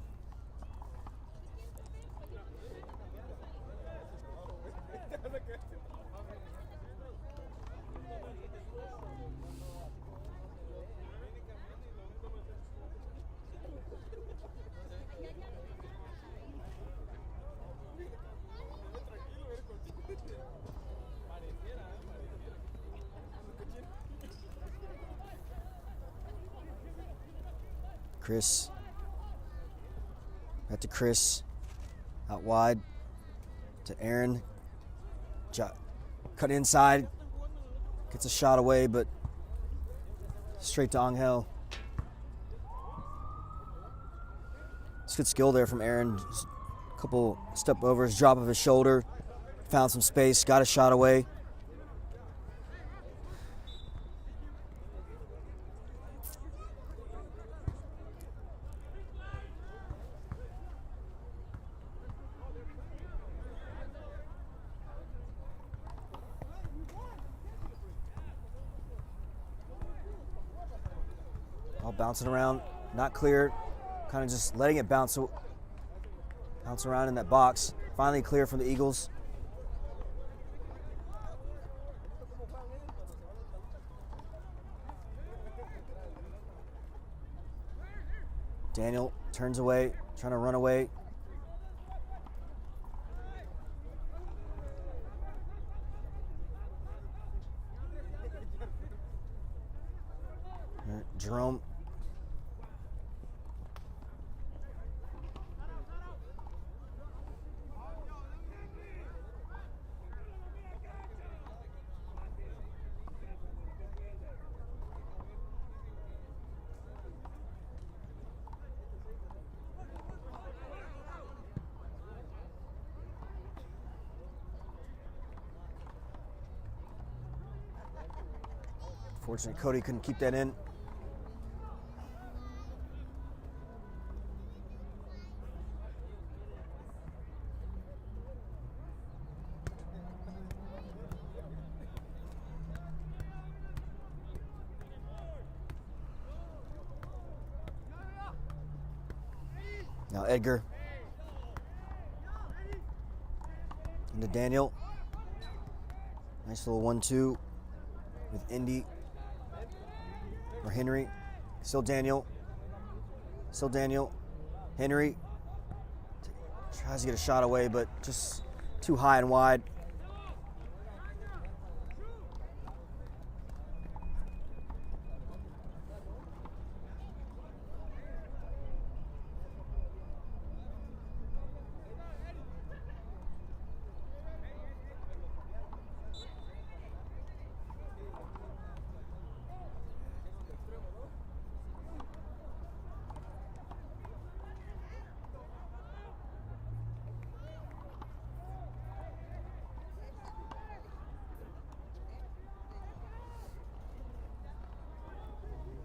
C: Chris, back to Chris, out wide to Aaron, cut inside, gets a shot away, but straight to Angel. It's good skill there from Aaron, just a couple step overs, drop of his shoulder, found some space, got a shot away. Bouncing around, not clear, kind of just letting it bounce around in that box. Finally clear from the Eagles. Daniel turns away, trying to run away. Jerome. Fortunately, Cody couldn't keep that in. Now Edgar into Daniel. Nice little 1-2 with Indy or Henry. Still Daniel. Still Daniel. Henry tries to get a shot away, but just too high and wide.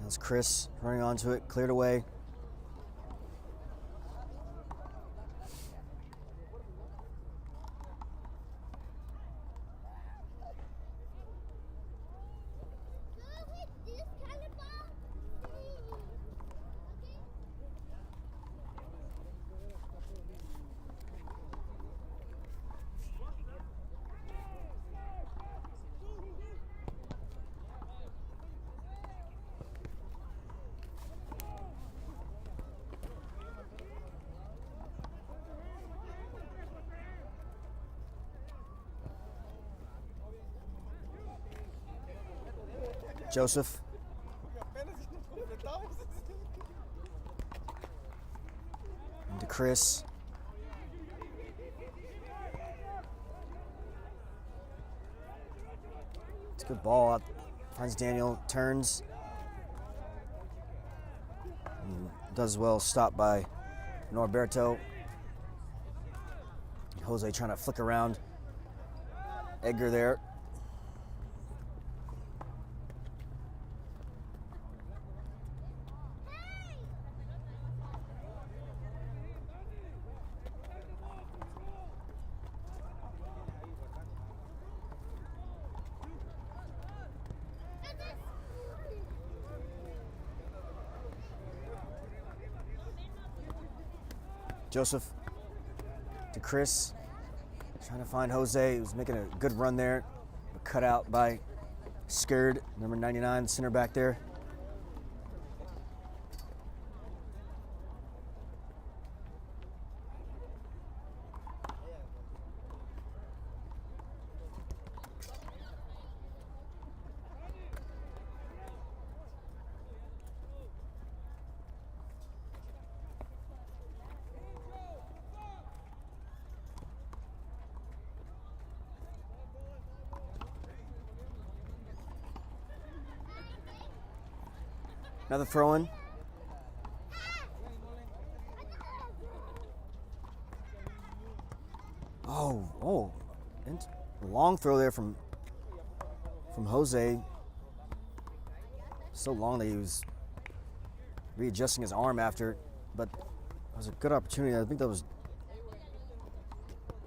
C: That's Chris running onto it, cleared away. Joseph. Into Chris. It's a good ball. Finds Daniel, turns. And does well, stopped by Norberto. Jose trying to flick around Edgar there. Joseph to Chris, trying to find Jose, who's making a good run there, but cut out by Scared, number 99, center back there. Another throw in. Oh, long throw there from Jose. So long that he was readjusting his arm after, but it was a good opportunity. I think that was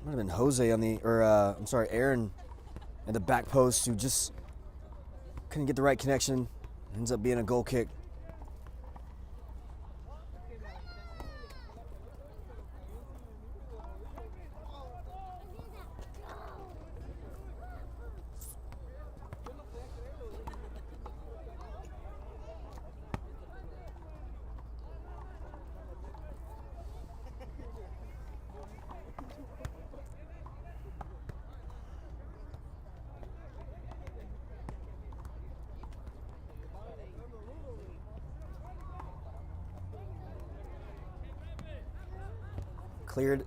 C: might have been Jose on the, or I'm sorry, Aaron at the back post who just couldn't get the right connection. Ends up being a goal kick. Cleared.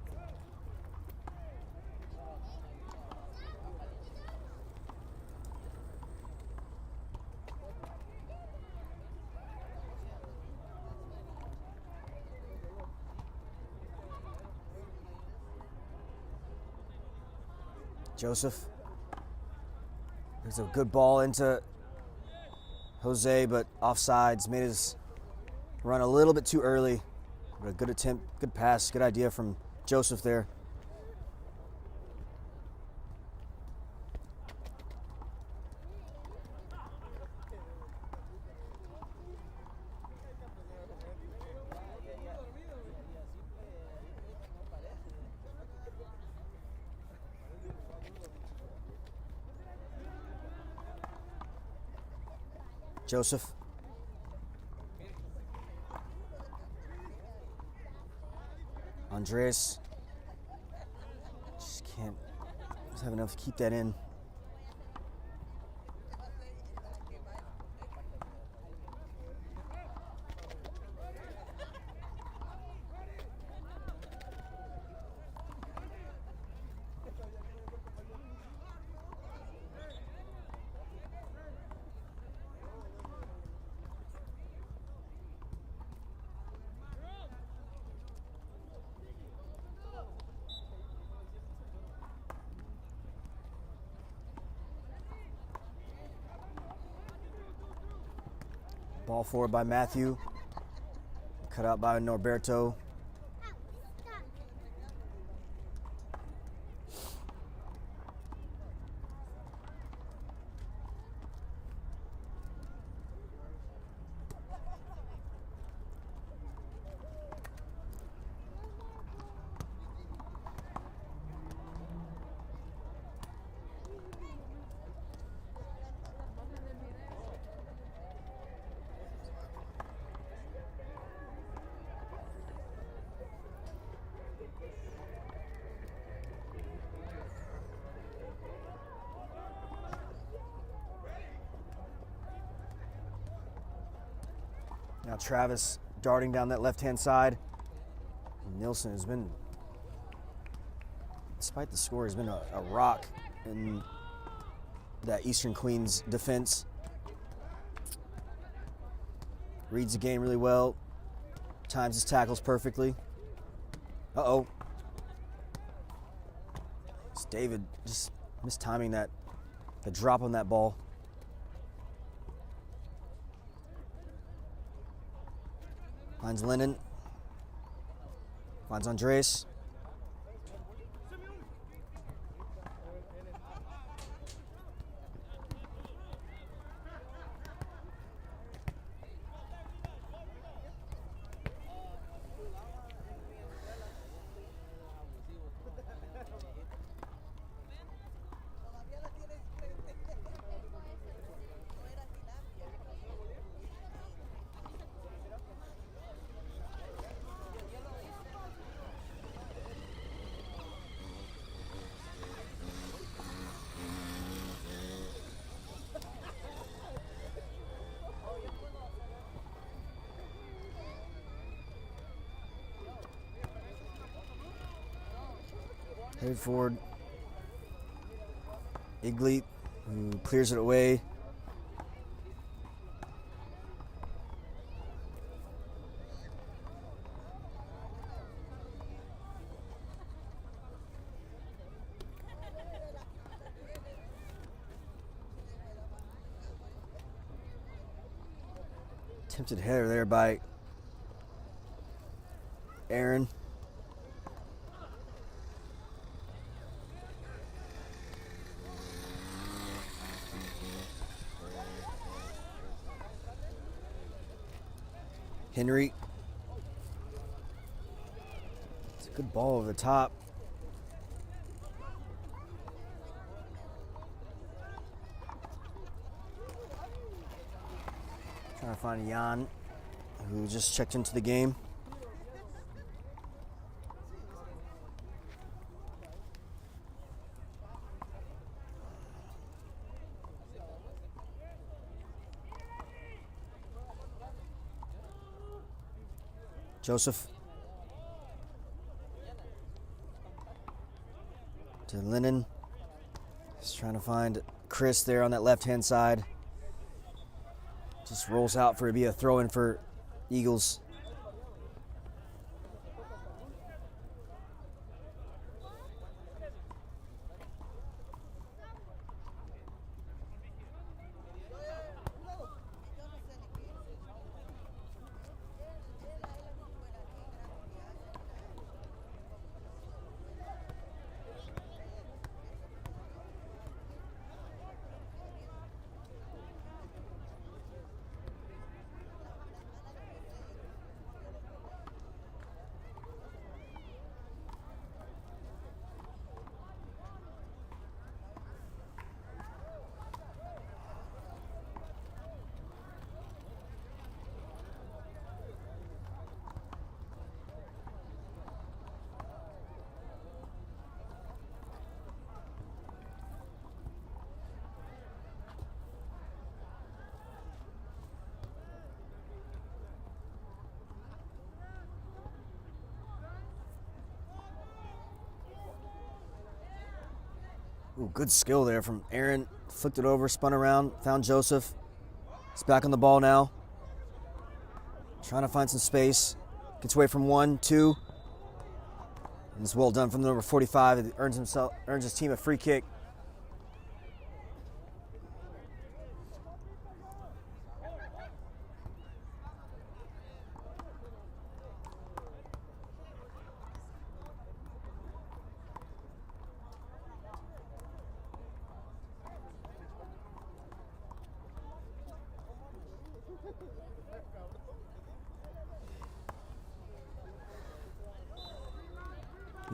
C: Joseph. There's a good ball into Jose, but offsides, made his run a little bit too early. But a good attempt, good pass, good idea from Joseph there. Joseph. Andres. Just can't have enough to keep that in. Ball forward by Matthew. Cut out by Norberto. Now Travis darting down that left-hand side. Nilsson has been, despite the score, has been a rock in that Eastern Queens defense. Reads the game really well. Times his tackles perfectly. Uh-oh. It's David just mistiming that, the drop on that ball. Finds Lennon. Finds Andres. Headed forward. Igley, who clears it away. Attempted header there by Aaron. Henry. It's a good ball over the top. Trying to find Jan, who just checked into the game. Joseph to Lennon. Just trying to find Chris there on that left-hand side. Just rolls out for it to be a throw-in for Eagles. Ooh, good skill there from Aaron. Flicked it over, spun around, found Joseph. He's back on the ball now. Trying to find some space. Gets away from 1, 2. And it's well done from the number 45. It earns his team a free kick.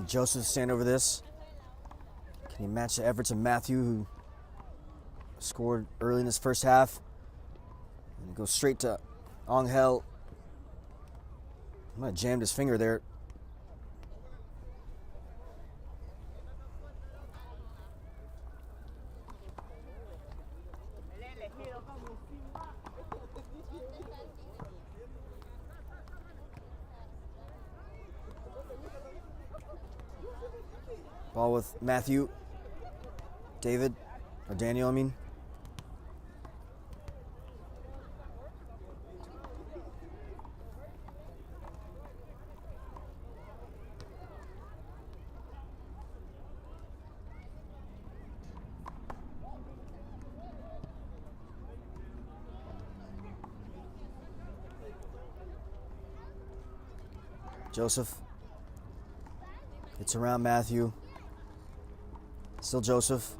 C: Joseph stand over this. Can he match the efforts of Matthew, who scored early in this first half? And it goes straight to Angel. Might have jammed his finger there. Ball with Matthew. Daniel, I mean. Joseph. It's around Matthew. Still Joseph.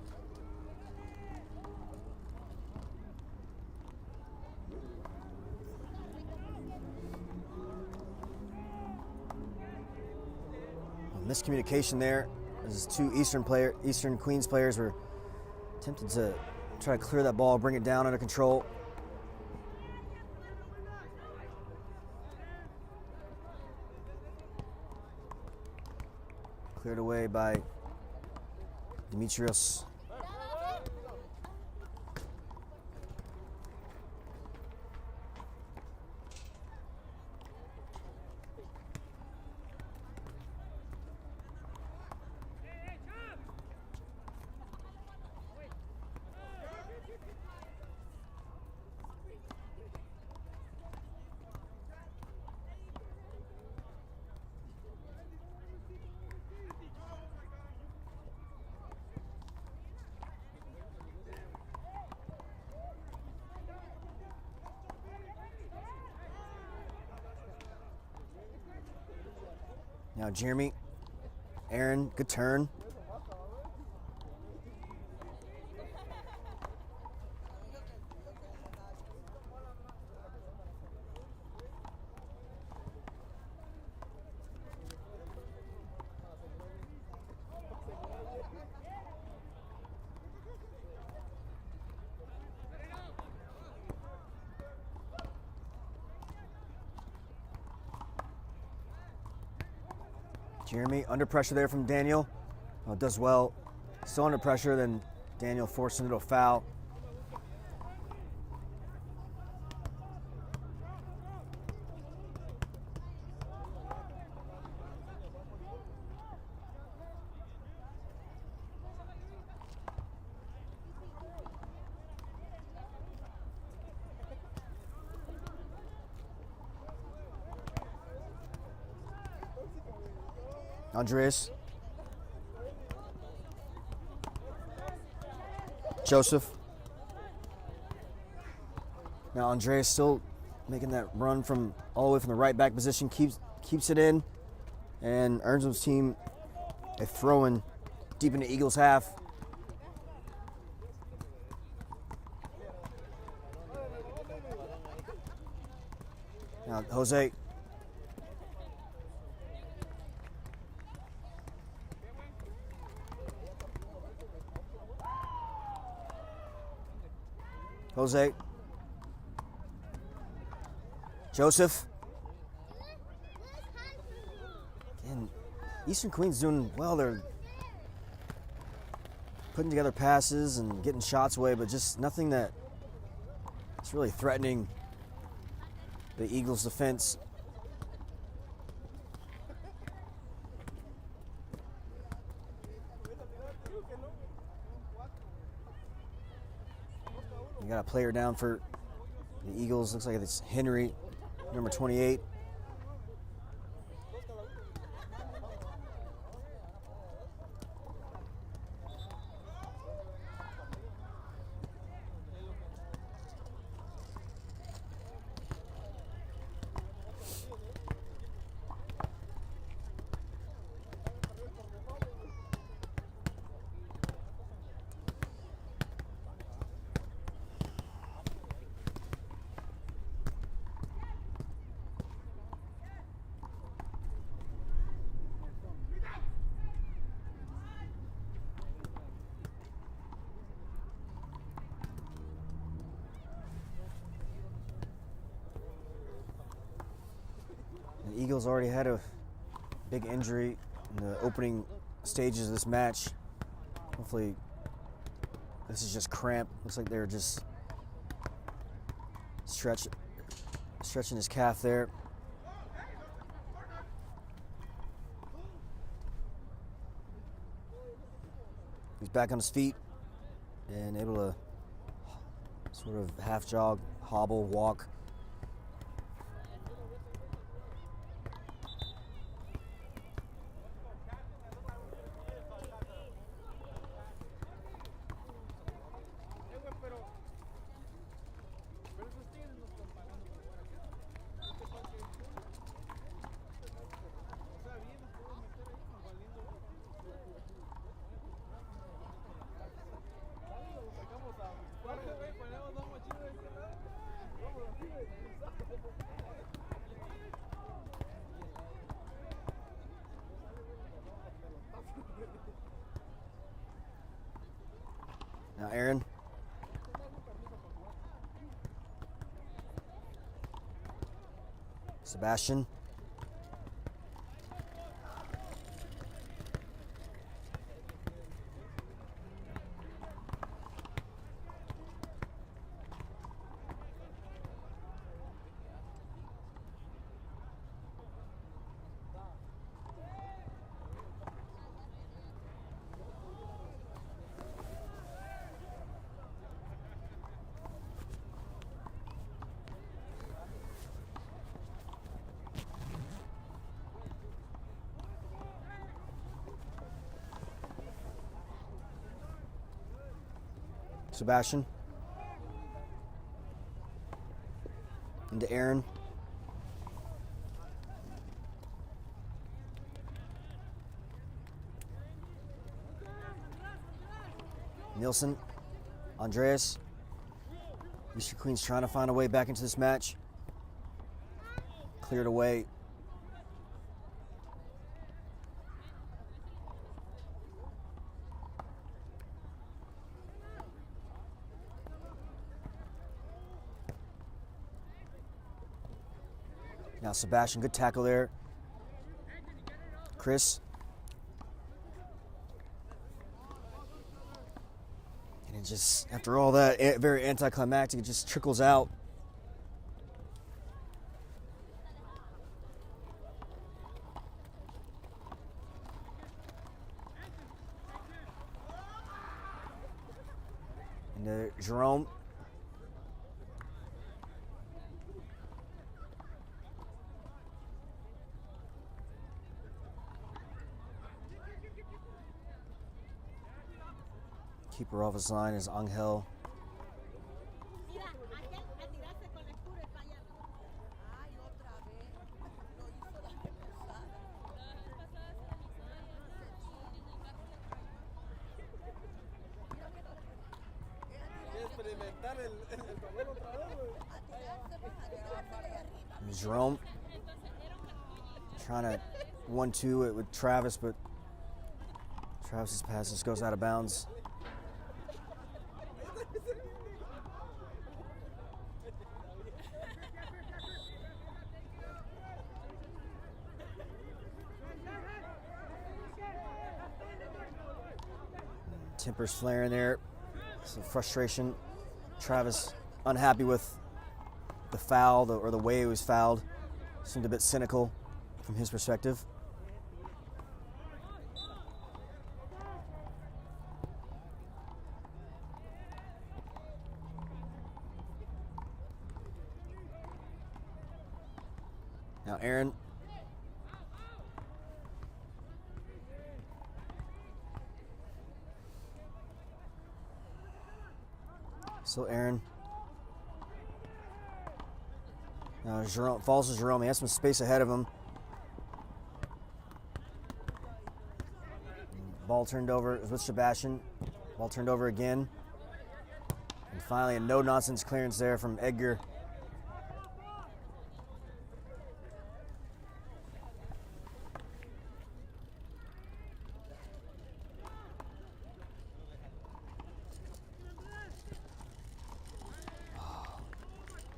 C: Miscommunication there. As two Eastern Queens players were attempting to try to clear that ball, bring it down under control. Cleared away by Demetrios. Now Jeremy, Aaron, good turn. Jeremy under pressure there from Daniel. Oh, does well. Still under pressure, then Daniel forced into a foul. Andres. Joseph. Now Andres still making that run from all the way from the right back position, keeps it in, and earns his team a throw-in deep into Eagles half. Now Jose. Jose. Joseph. Again, Eastern Queens doing well. They're putting together passes and getting shots away, but just nothing that's really threatening the Eagles' defense. We got a player down for the Eagles. Looks like it's Henry, number 28. The Eagles already had a big injury in the opening stages of this match. Hopefully this is just cramp. Looks like they're just stretching his calf there. He's back on his feet and able to sort of half jog, hobble, walk. Now Aaron. Sebastian. Sebastian. Into Aaron. Nielsen. Andreas. Mr. Queen's trying to find a way back into this match. Cleared away. Now Sebastian, good tackle there. Chris. And it just, after all that, very anticlimactic, it just trickles out. And Jerome. Keeper off his line is Angel. Jerome trying to 1-2 it with Travis, but Travis's pass just goes out of bounds. Tempers flaring there. Some frustration. Travis unhappy with the foul or the way it was fouled. Seemed a bit cynical from his perspective. Now Aaron. Still Aaron. Now Jerome, falls to Jerome. He has some space ahead of him. Ball turned over. It was with Sebastian. Ball turned over again. And finally a no-nonsense clearance there from Edgar.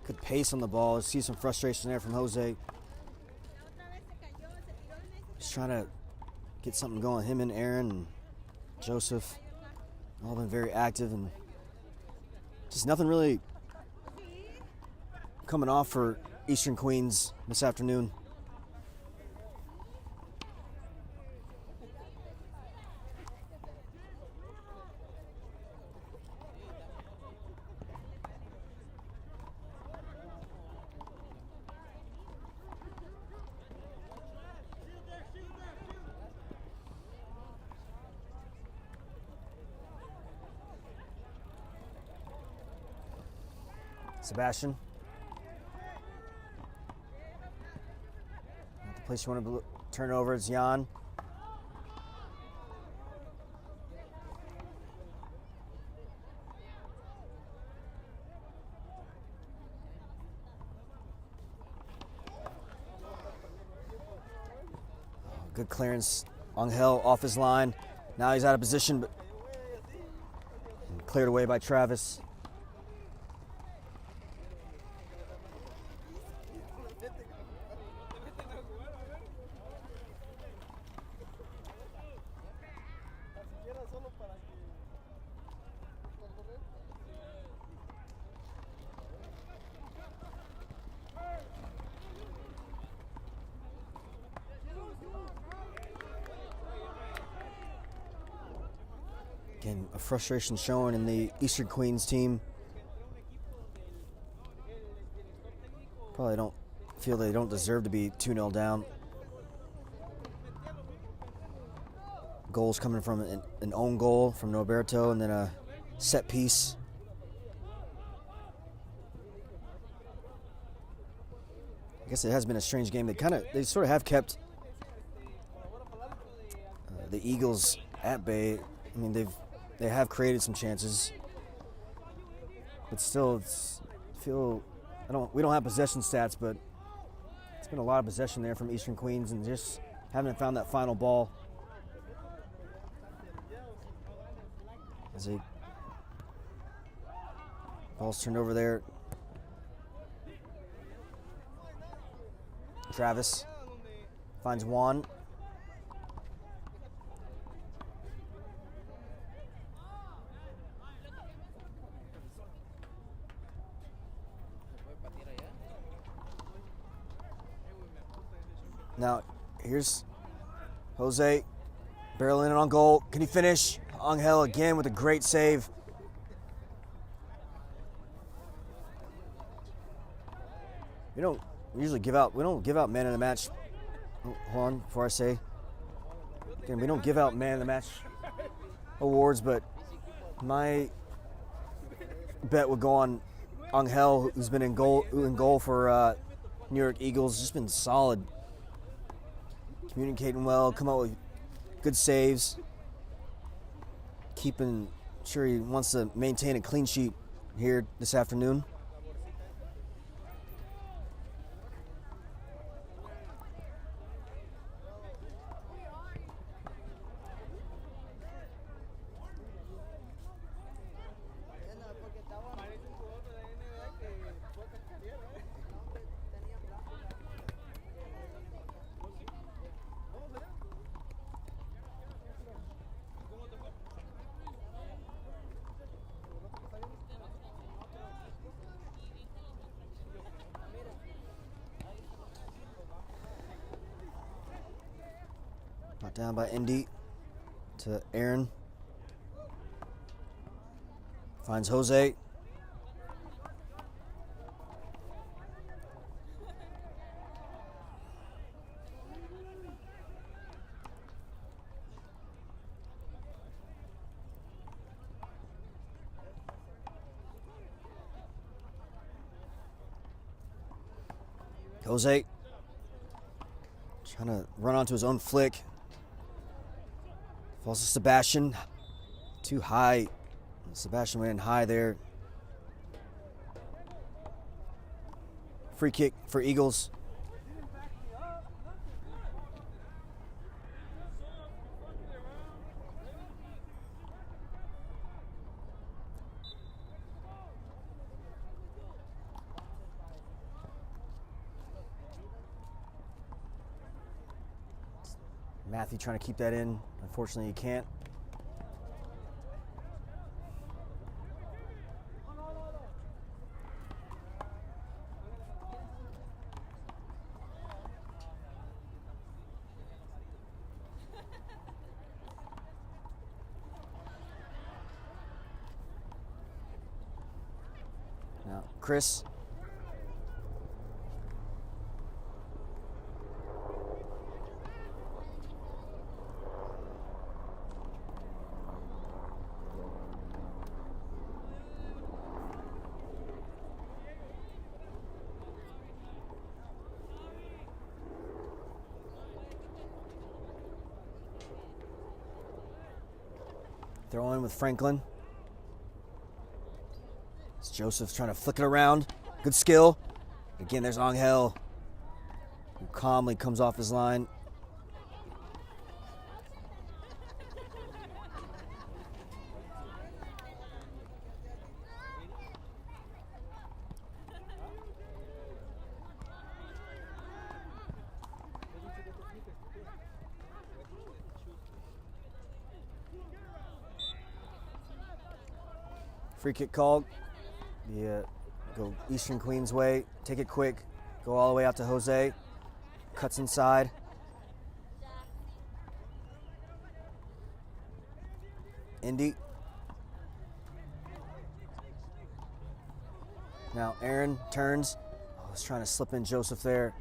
C: Good pace on the ball. I see some frustration there from Jose. Just trying to get something going. Him and Aaron and Joseph all been very active, and just nothing really coming off for Eastern Queens this afternoon. Sebastian. Not the place you want to turn it over. It's Jan. Good clearance. Angel off his line. Now he's out of position, but cleared away by Travis. Again, a frustration showing in the Eastern Queens team. Probably don't feel they don't deserve to be 2-0 down. Goals coming from an own goal from Norberto, and then a set piece. I guess it has been a strange game. They sort of have kept the Eagles at bay. I mean, they have created some chances, but still, we don't have possession stats, but it's been a lot of possession there from Eastern Queens, and just haven't found that final ball. As ball's turned over there. Travis finds Juan. Now, here's Jose barreling in on goal. Can he finish? Angel again with a great save. We don't give out man of the match. Hold on, before I say. Again, we don't give out man of the match awards, but my bet would go on Angel, who's been in goal for New York Eagles. Just been solid. Communicating well, come out with good saves. Sure he wants to maintain a clean sheet here this afternoon. Brought down by Indy to Aaron. Finds Jose. Jose trying to run onto his own flick. Falls to Sebastian. Too high. Sebastian went in high there. Free kick for Eagles. Matthew trying to keep that in. Unfortunately, he can't. Now, Chris. Throw in with Franklin. It's Joseph trying to flick it around. Good skill. Again, there's Angel, who calmly comes off his line. Free kick called. Yeah, go Eastern Queens way. Take it quick. Go all the way out to Jose. Cuts inside. Indy. Now Aaron turns. I was trying to slip in Joseph there.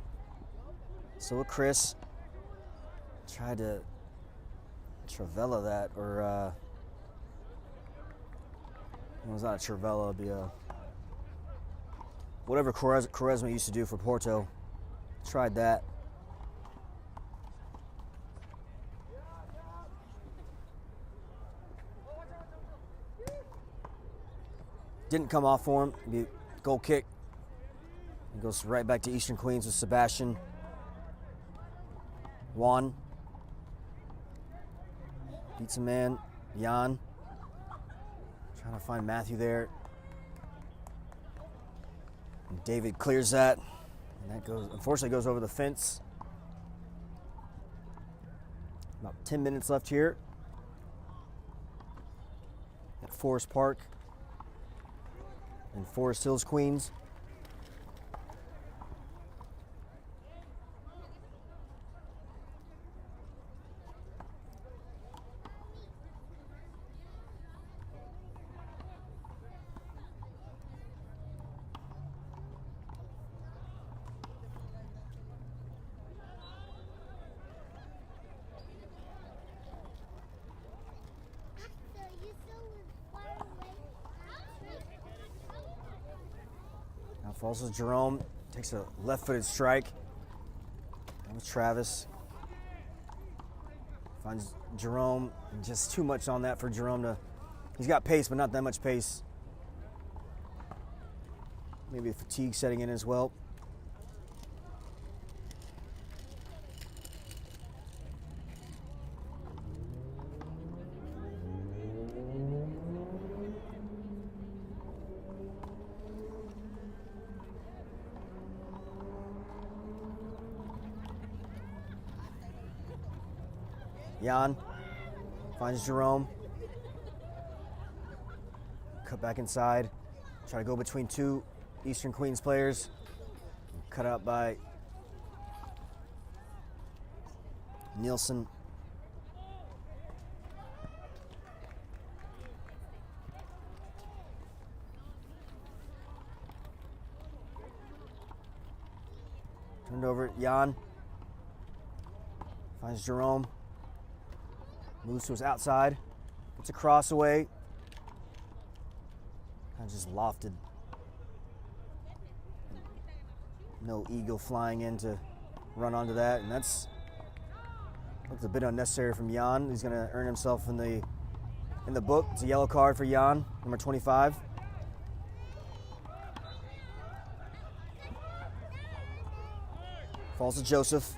C: So with Chris. Tried to Travella that, or it was not a Travella, it'd be a whatever Quaresma used to do for Porto. Tried that. Didn't come off for him. It'd be a goal kick. He goes right back to Eastern Queens with Sebastian. Juan. Beats a man. Jan. Trying to find Matthew there. And David clears that. And that goes, unfortunately, goes over the fence. About 10 minutes left here at Forest Park in Forest Hills, Queens. Now falls to Jerome, takes a left-footed strike. That was Travis. Finds Jerome, and just too much on that for Jerome to, he's got pace, but not that much pace. Maybe fatigue setting in as well. Jan finds Jerome. Cut back inside. Try to go between two Eastern Queens players. Cut out by Nielsen. Turned over, Jan. Finds Jerome. Moves to his outside. Gets a cross away. Kind of just lofted. No eagle flying in to run onto that, and that's looks a bit unnecessary from Jan. He's gonna earn himself in the book. It's a yellow card for Jan, number 25. Falls to Joseph.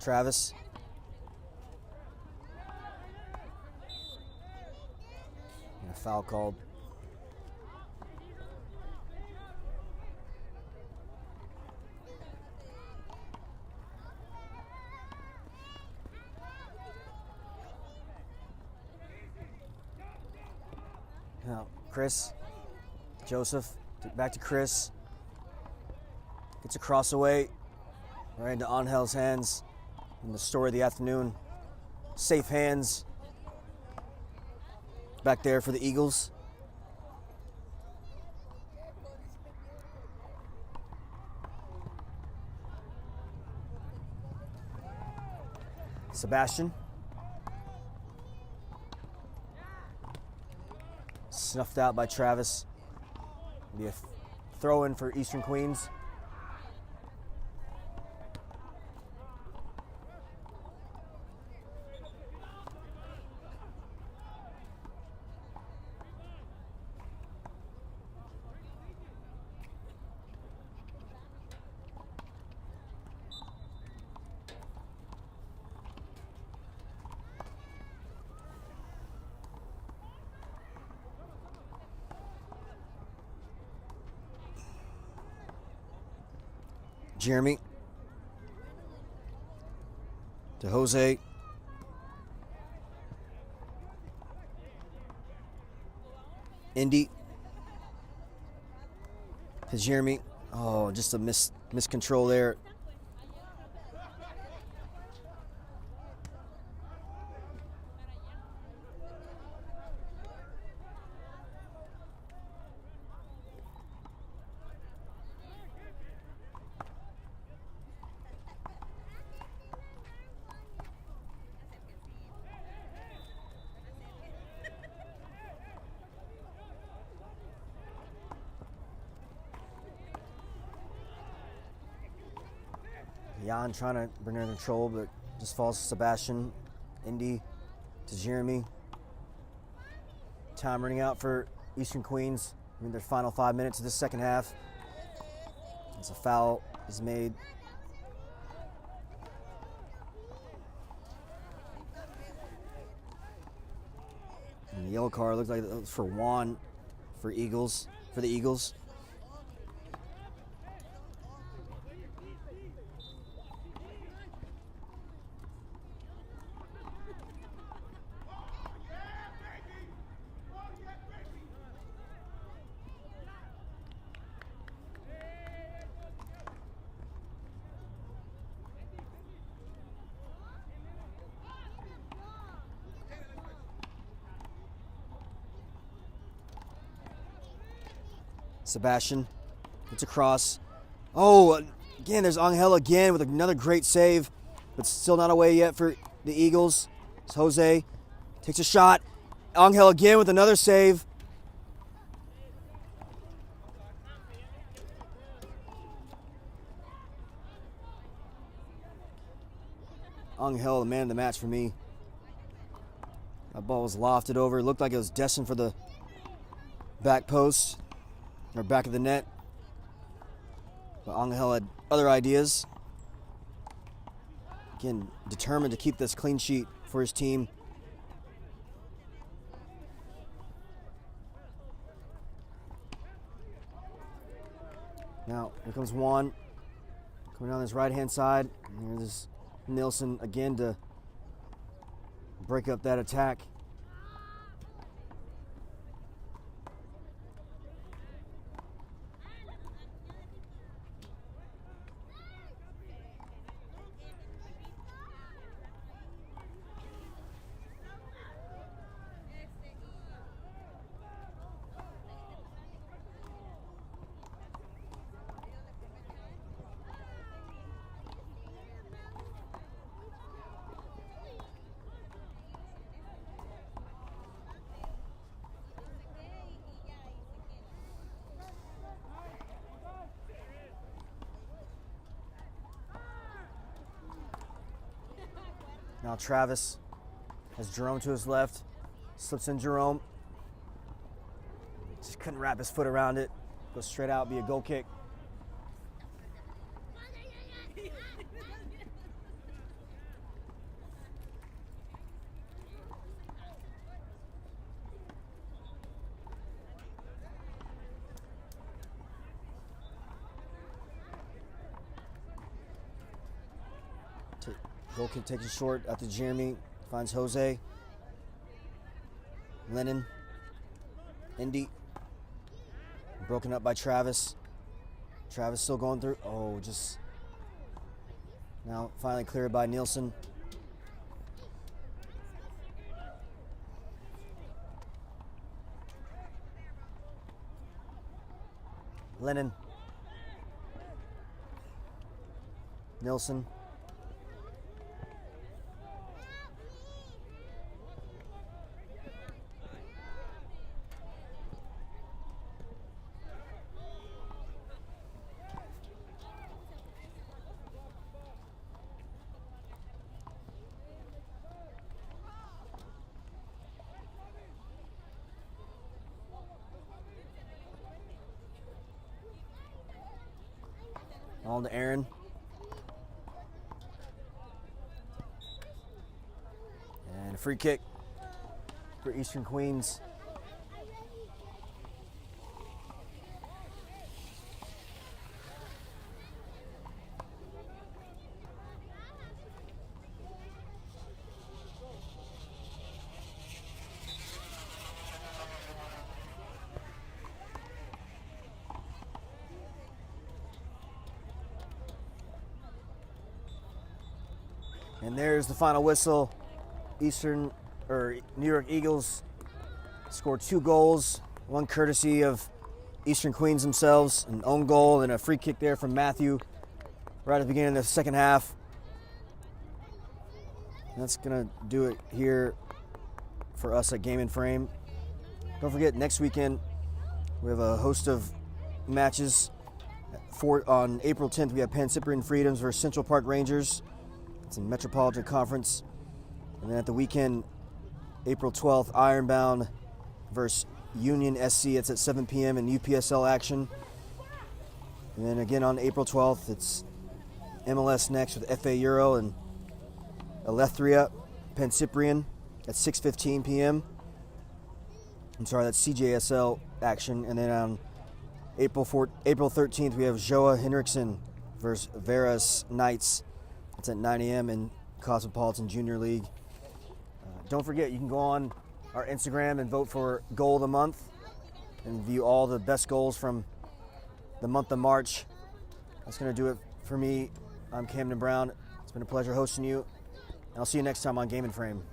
C: Travis. And a foul called. Now, Chris, Joseph, back to Chris. Gets a cross away, right into Angel's hands. And the story of the afternoon. Safe hands back there for the Eagles. Sebastian. Snuffed out by Travis. Be a throw in for Eastern Queens. Jeremy to Jose. Indy to Jeremy. Oh, just a miscontrol there. Jan trying to bring her in control, but just falls to Sebastian. Indy to Jeremy. Time running out for Eastern Queens in their final 5 minutes of this second half. As a foul is made. And the yellow card looked like it was for Juan for the Eagles. Sebastian, it's a cross. Oh, again, there's Angel again with another great save, but still not away yet for the Eagles. It's Jose takes a shot. Angel again with another save. Angel, the man of the match for me. That ball was lofted over. It looked like it was destined for the back post. Or back of the net. But Angel had other ideas. Again, determined to keep this clean sheet for his team. Now, here comes Juan. Coming down this right-hand side. And here's Nilsson again to break up that attack. Now Travis has Jerome to his left. Slips in Jerome. Just couldn't wrap his foot around it. Goes straight out, be a goal kick. Goal kick takes it short out to Jeremy. Finds Jose. Lennon. Indy. Broken up by Travis. Travis still going through. Oh, just now finally cleared by Nielsen. Lennon. Nielsen. On to Aaron. And a free kick for Eastern Queens. And there's the final whistle. New York Eagles scored 2 goals, one courtesy of Eastern Queens themselves, an own goal and a free kick there from Matthew right at the beginning of the second half. And that's gonna do it here for us at Game and Frame. Don't forget, next weekend we have a host of matches. On April 10th, we have Pan Cyprian Freedoms versus Central Park Rangers. It's in Metropolitan Conference. And then at the weekend, April 12th, Ironbound versus Union SC. It's at 7 p.m. in UPSL action. And then again on April 12th, it's MLS next with FA Euro and Elethria, Pan Cyprian at 6:15 p.m. I'm sorry, that's CJSL action. And then on April 13th, we have Joa Henriksen versus Veras Knights. It's at 9 a.m. in Cosmopolitan Junior League. Don't forget, you can go on our Instagram and vote for Goal of the Month and view all the best goals from the month of March. That's going to do it for me. I'm Camden Brown. It's been a pleasure hosting you. And I'll see you next time on Game and Frame.